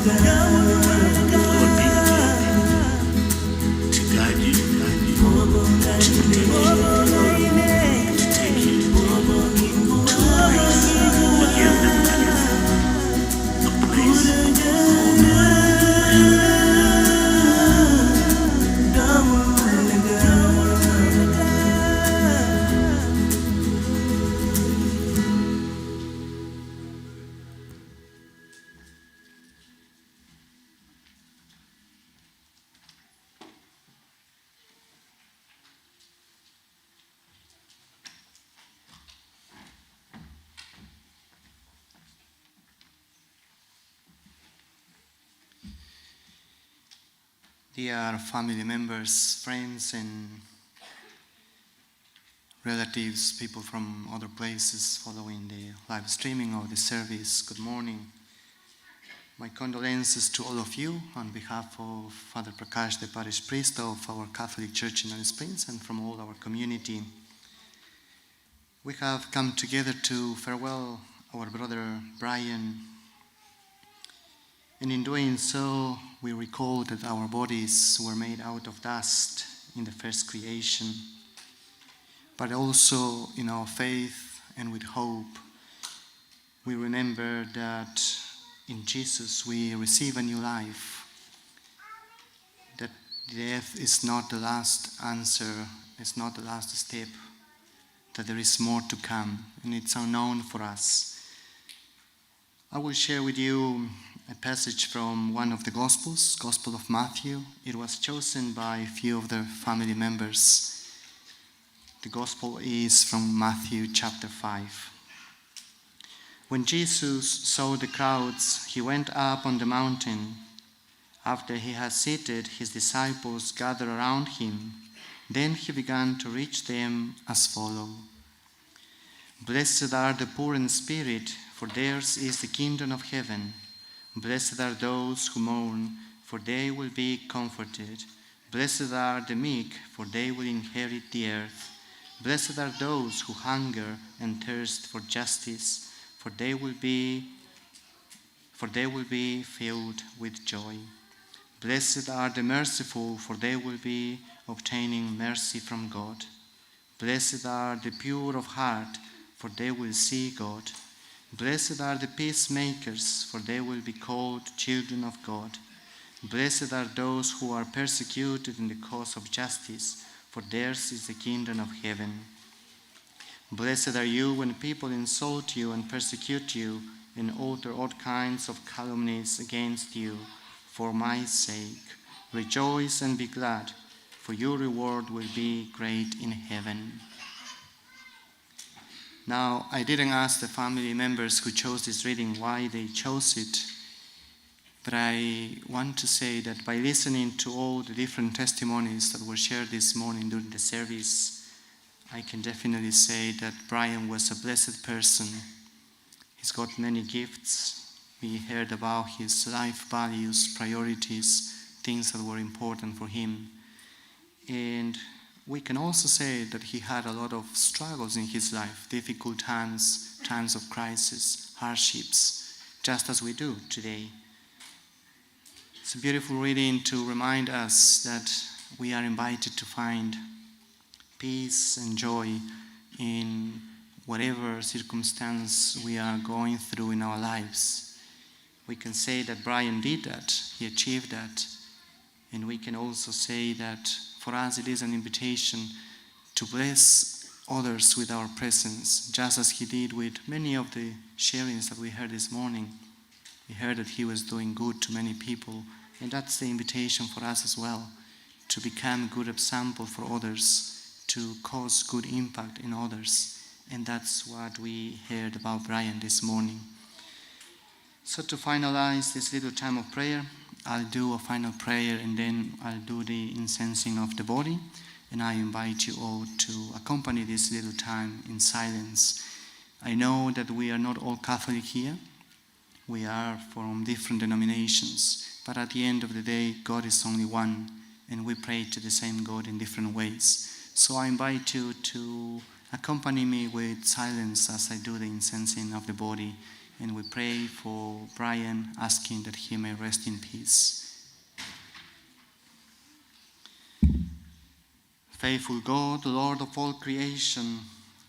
Lord be with you, to guide you, to protect you, to take you to a place, a place called Dear family members, friends, and relatives, people from other places following the live streaming of the service, good morning. My condolences to all of you on behalf of Father Prakash, the parish priest of our Catholic Church in Alice Springs, and from all our community. We have come together to farewell our brother Brian, and in doing so, we recall that our bodies were made out of dust in the first creation, but also in our faith and with hope, we remember that in Jesus we receive a new life, that death is not the last answer, it's not the last step, that there is more to come, and it's unknown for us. I will share with you a passage from one of the Gospels, Gospel of Matthew. It was chosen by a few of the family members. The Gospel is from Matthew chapter 5. When Jesus saw the crowds, he went up on the mountain. After he had seated his disciples gathered around him, then he began to teach them as follows. Blessed are the poor in spirit, for theirs is the kingdom of heaven. Blessed are those who mourn, for they will be comforted. Blessed are the meek, for they will inherit the earth. Blessed are those who hunger and thirst for justice, for they will be filled with joy. Blessed are the merciful, for they will be obtaining mercy from God. Blessed are the pure of heart, for they will see God. Blessed are the peacemakers, for they will be called children of God. Blessed are those who are persecuted in the cause of justice, for theirs is the kingdom of heaven. Blessed are you when people insult you and persecute you and utter all kinds of calumnies against you for my sake. Rejoice and be glad, for your reward will be great in heaven. Now, I didn't ask the family members who chose this reading why they chose it, but I want to say that by listening to all the different testimonies that were shared this morning during the service, I can definitely say that Brian was a blessed person. He's got many gifts. We heard about his life values, priorities, things that were important for him. And we can also say that he had a lot of struggles in his life, difficult times, times of crisis, hardships, just as we do today. It's a beautiful reading to remind us that we are invited to find peace and joy in whatever circumstance we are going through in our lives. We can say that Brian did that, he achieved that, and we can also say that for us it is an invitation to bless others with our presence, just as he did with many of the sharings that we heard this morning. We heard that he was doing good to many people, and that's the invitation for us as well, to become a good example for others, to cause good impact in others. And that's what we heard about Brian this morning. So to finalize this little time of prayer, I'll do a final prayer and then I'll do the incensing of the body. And I invite you all to accompany this little time in silence. I know that we are not all Catholic here. We are from different denominations. But at the end of the day, God is only one. And we pray to the same God in different ways. So I invite you to accompany me with silence as I do the incensing of the body and we pray for Brian, asking that he may rest in peace. Faithful God, Lord of all creation,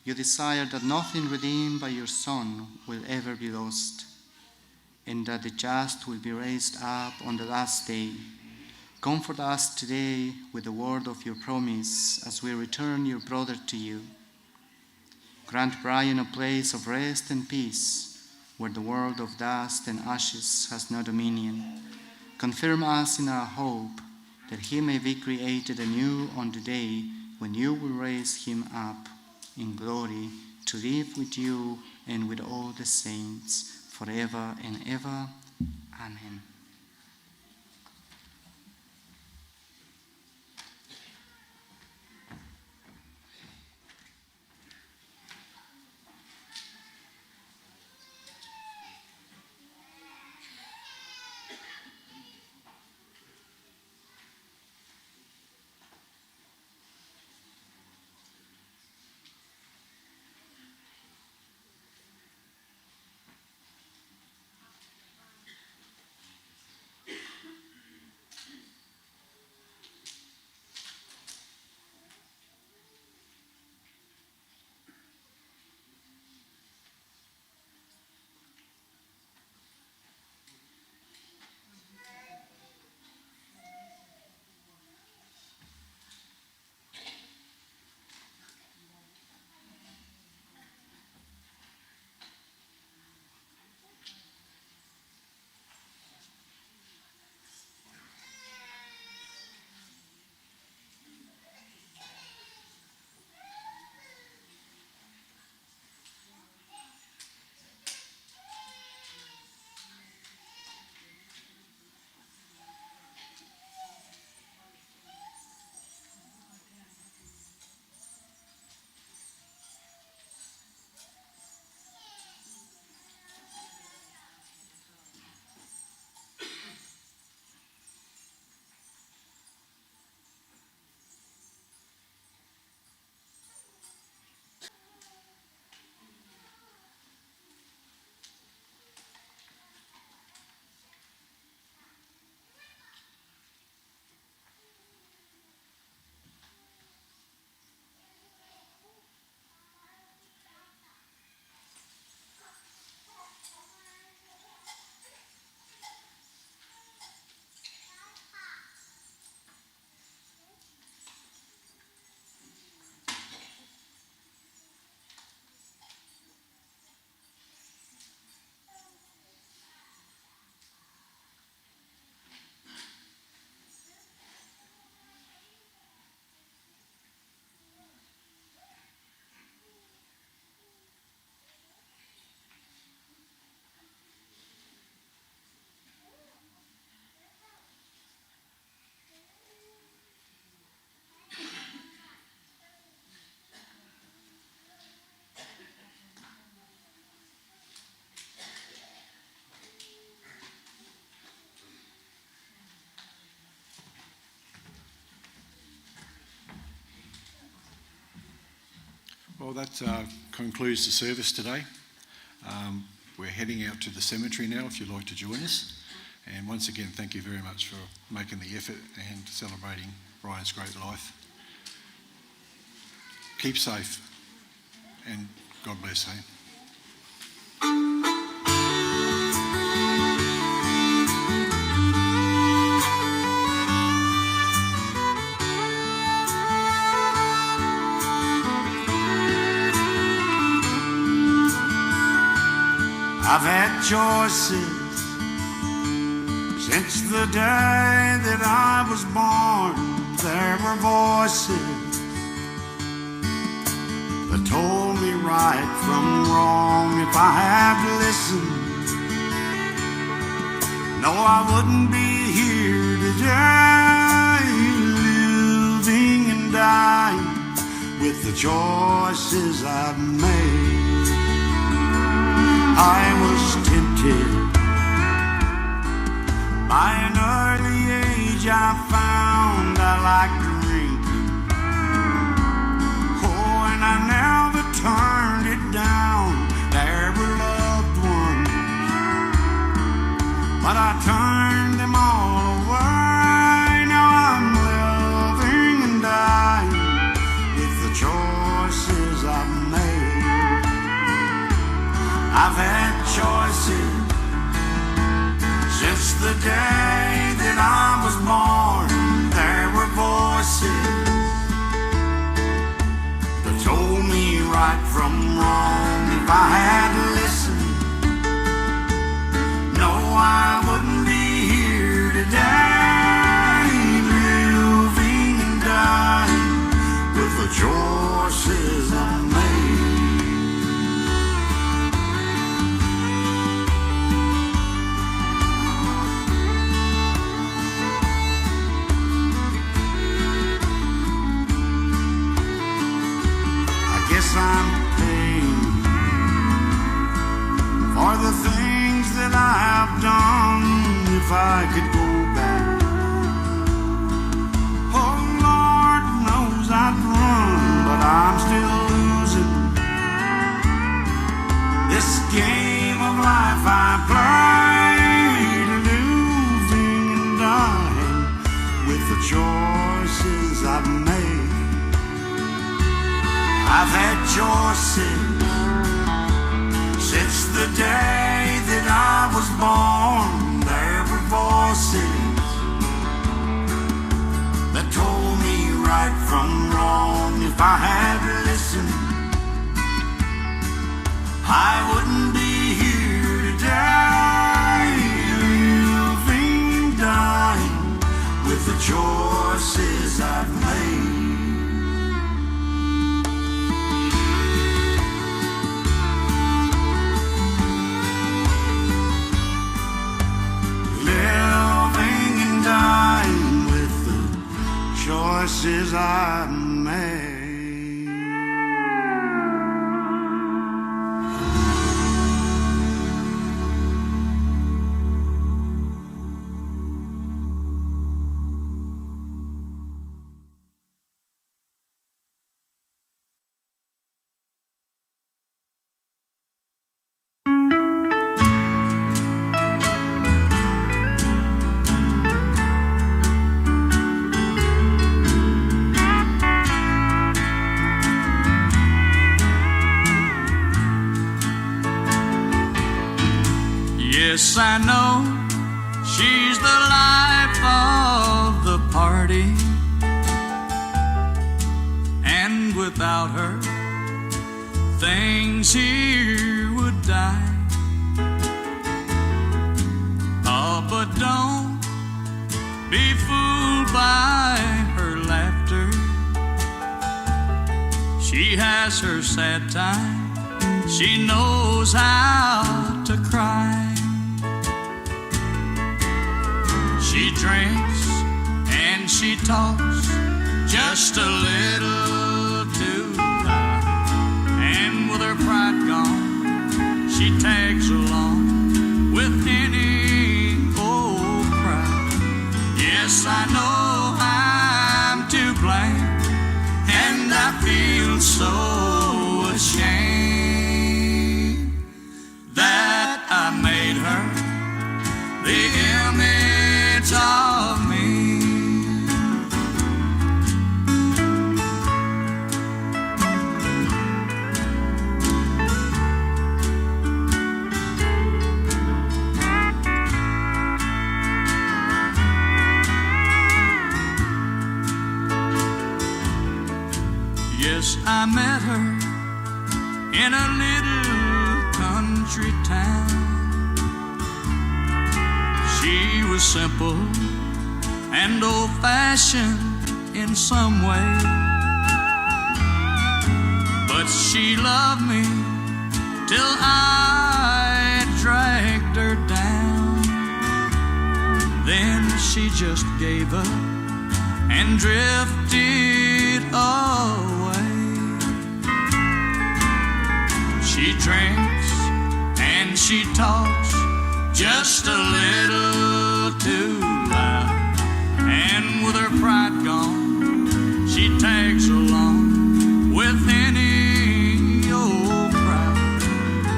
you desire that nothing redeemed by your Son will ever be lost, and that the just will be raised up on the last day. Comfort us today with the word of your promise as we return your brother to you. Grant Brian a place of rest and peace, where the world of dust and ashes has no dominion. Confirm us in our hope that he may be created anew on the day when you will raise him up in glory to live with you and with all the saints forever and ever. Amen. Well, that concludes the service today. We're heading out to the cemetery now, if you'd like to join us. And once again, thank you very much for making the effort and celebrating Brian's great life. Keep safe, and God bless you. I've had choices since the day that I was born. There were voices that told me right from wrong. If I had listened, no, I wouldn't be here today, living and dying with the choices I've made. I was tempted by an early age. I found I liked drinking. Oh, and I never turned it down. There were loved ones the day that I was born, there were voices that told me right from wrong. If I had listened, no, I wouldn't be here today, living and dying with the choices I made. I guess I'm paying for the things that I have done. If I could go back, oh Lord knows I'd run, but I'm still losing this game of life I played, living and dying with the choices I've made. I've had choices since the day that I was born. There were voices that told me right from wrong. If I had listened, I wouldn't be here today, living and dying with the choices I've made. Living and dying with the choices I've made. Yes, I know she's the life of the party, and without her, things here would die. Oh, but don't be fooled by her laughter. She has her sad time. She knows how to cry. She drinks and she talks just a little too loud, and with her pride gone, she tags along with any old crowd. Yes, I know I'm to blame, and I feel so ashamed that I made her the image of me. Yes, I met her in a little country town. She was simple and old-fashioned in some way, but she loved me till I dragged her down. Then she just gave up and drifted away. She drinks and she talks just a little too loud, and with her pride gone, she tags along with any old crowd.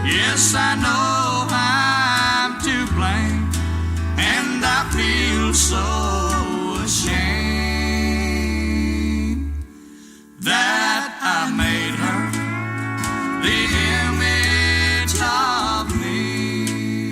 Yes, I know I'm to blame, and I feel so ashamed that I made her the image of me.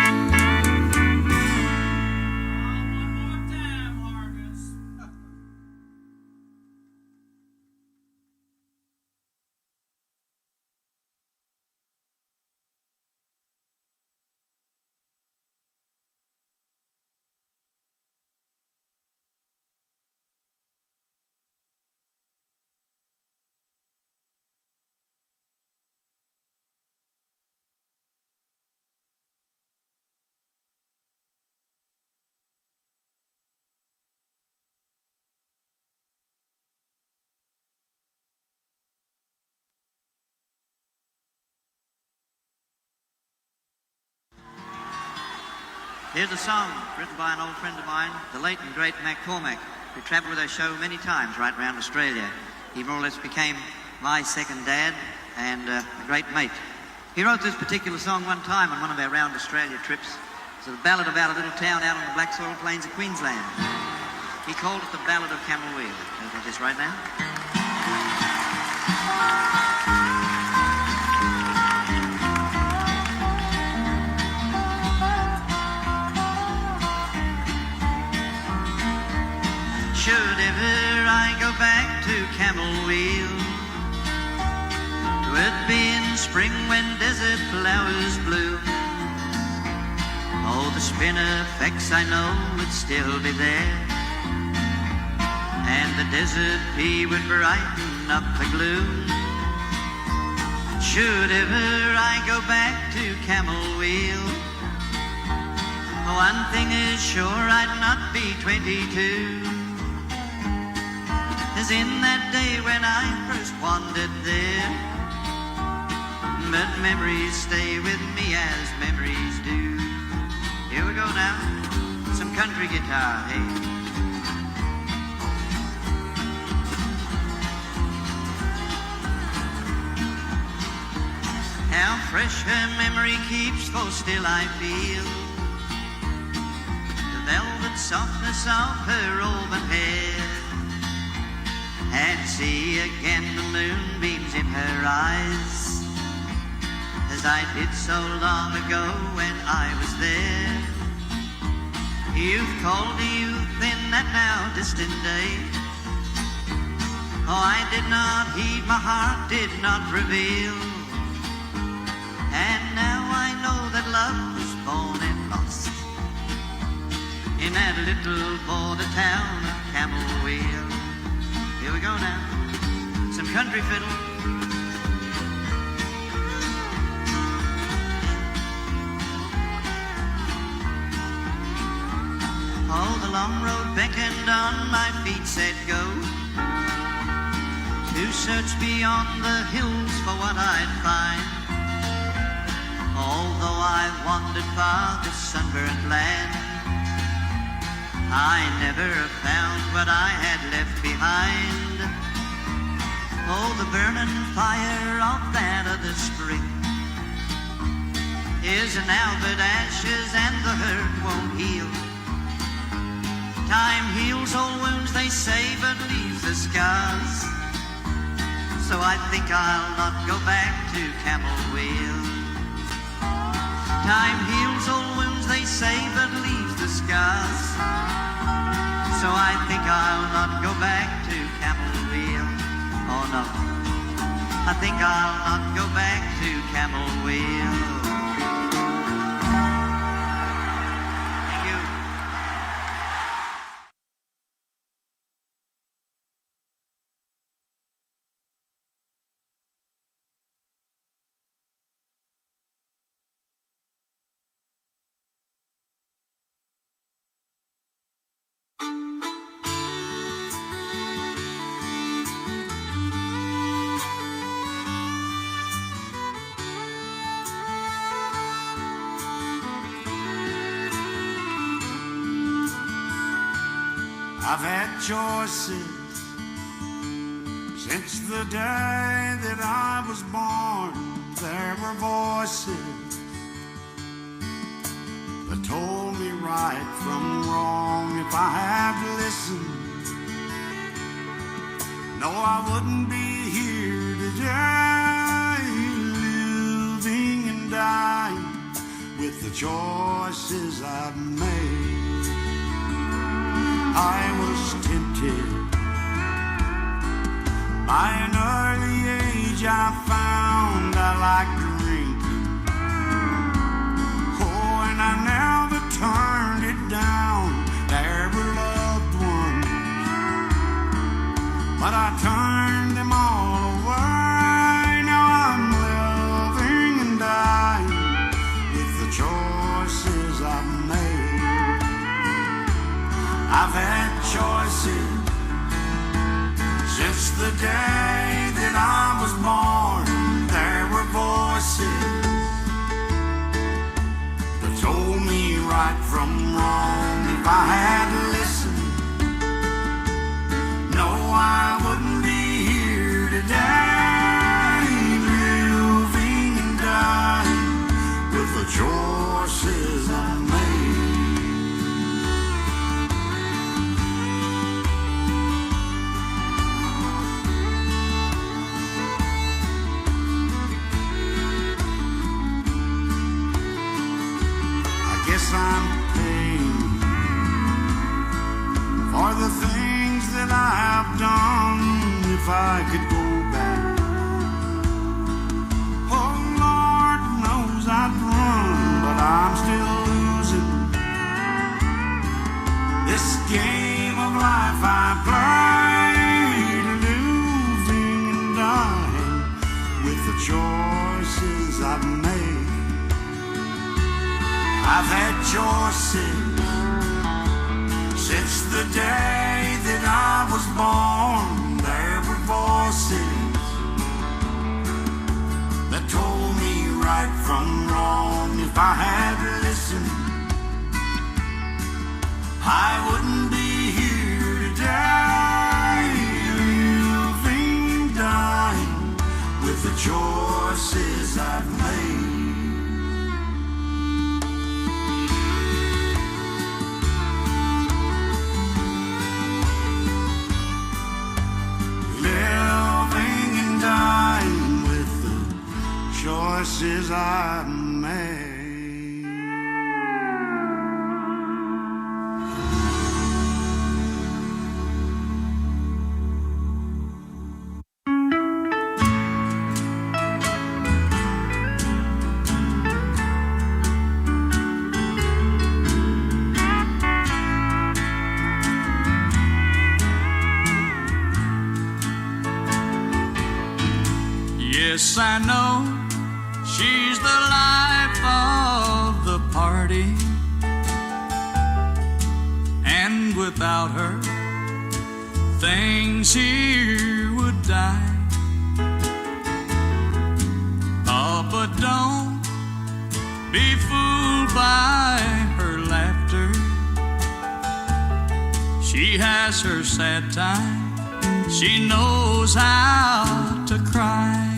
Here's a song written by an old friend of mine, the late and great Mac Cormack, who travelled with our show many times right around Australia. He more or less became my second dad and a great mate. He wrote this particular song one time on one of our round Australia trips. It's a ballad about a little town out on the black soil plains of Queensland. He called it the Ballad of Camel Wheel. I'll do this right now. Should ever I go back to Camel Wheel, 'twould be in spring when desert flowers bloom. Oh, the spinifex I know would still be there, and the desert pea would brighten up the gloom. Should ever I go back to Camel Wheel, one thing is sure, I'd not be 22. As in that day when I first wandered there, but memories stay with me as memories do. Here we go now, some country guitar, hey. How fresh her memory keeps, for still I feel the velvet softness of her auburn hair, and see again the moonbeams in her eyes, as I did so long ago when I was there. Youth called to youth in that now distant day. Oh, I did not heed, my heart did not reveal, and now I know that love was born and lost in that little border town of Camel Wheel. Here we go now, some country fiddle. Oh, the long road beckoned on, my feet said go, to search beyond the hills for what I'd find. Although I wandered far this sunburnt land, I never have found what I had left behind. Oh, the burning fire of that other spring is now but ashes, and the hurt won't heal. Time heals all wounds, they say, but leaves the scars. So I think I'll not go back to Camel Wheel. Time heals all wounds, they say, but leaves the scars. So I think I'll not go back to Camel Wheel. Oh no, I think I'll not go back to Camel Wheel. Thank you. I've had choices since the day that I was born. There were voices that told me right from wrong. If I had listened, no, I wouldn't be here today, living and dying with the choices I've made. I was tempted by an early age. I found I liked drinking. Oh, and I never turned it down. There were loved ones, but I turned them all away. Now I'm living and dying with the choices I've made. I've had choices since the day that I was born. There were voices that told me right from I've done if I could go back. Oh, Lord knows I'd run, but I'm still losing. This game of life I play, losing and dying with the choices I've made. I've had choices since the day that I was born. There were voices that told me right from wrong. If I had listened, I wouldn't be here today, living and dying with the choices I've made. Living and dying with the choices I've made. Yes, I know she's the life of the party, and without her, things here would die. Oh, but don't be fooled by her laughter. She has her sad time, she knows how to cry.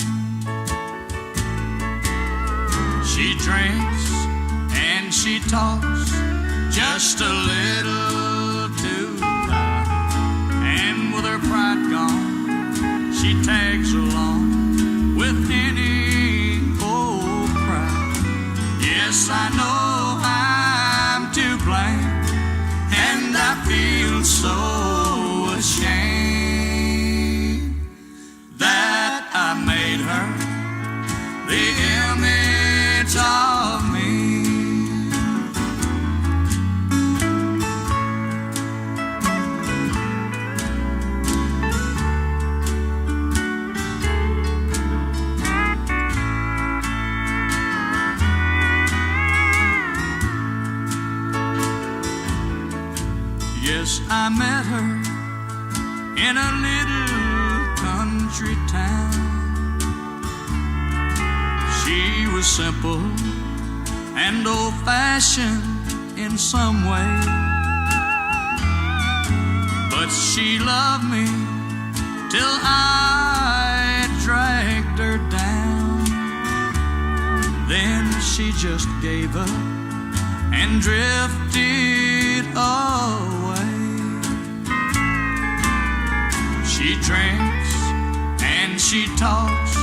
She drinks and she talks just a little too loud, and with her pride gone, she tags along with any old crowd. Yes, I know I'm to blame, and I feel so ashamed that I made her the image of me. Yes, I met her in a little country town. She was simple and old-fashioned in some way, but she loved me till I dragged her down. Then she just gave up and drifted away. She drinks and she talks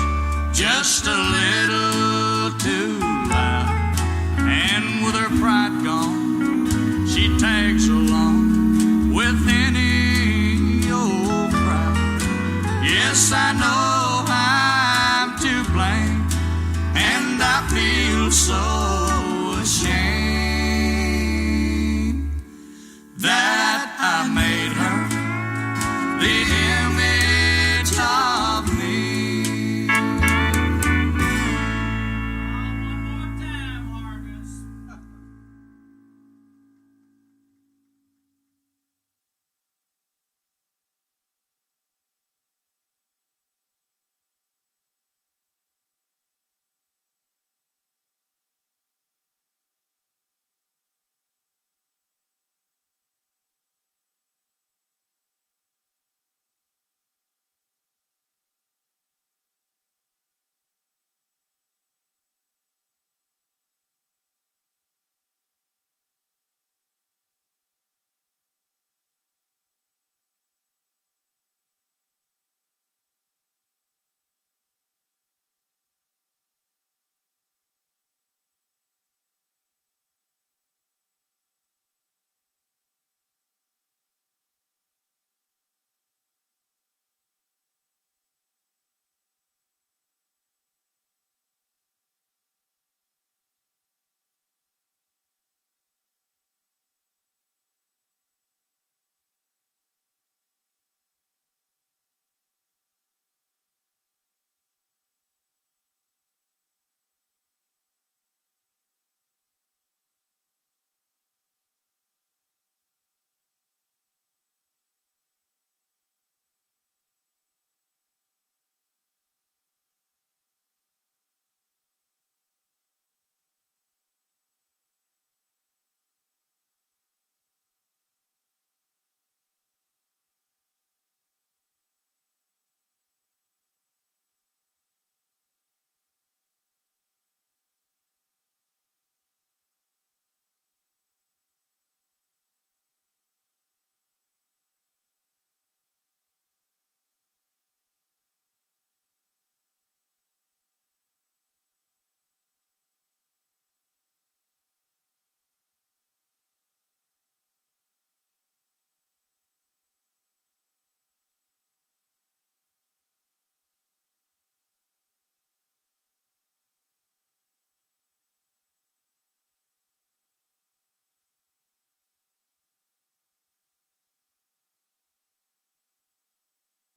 just a little too loud, and with her pride gone,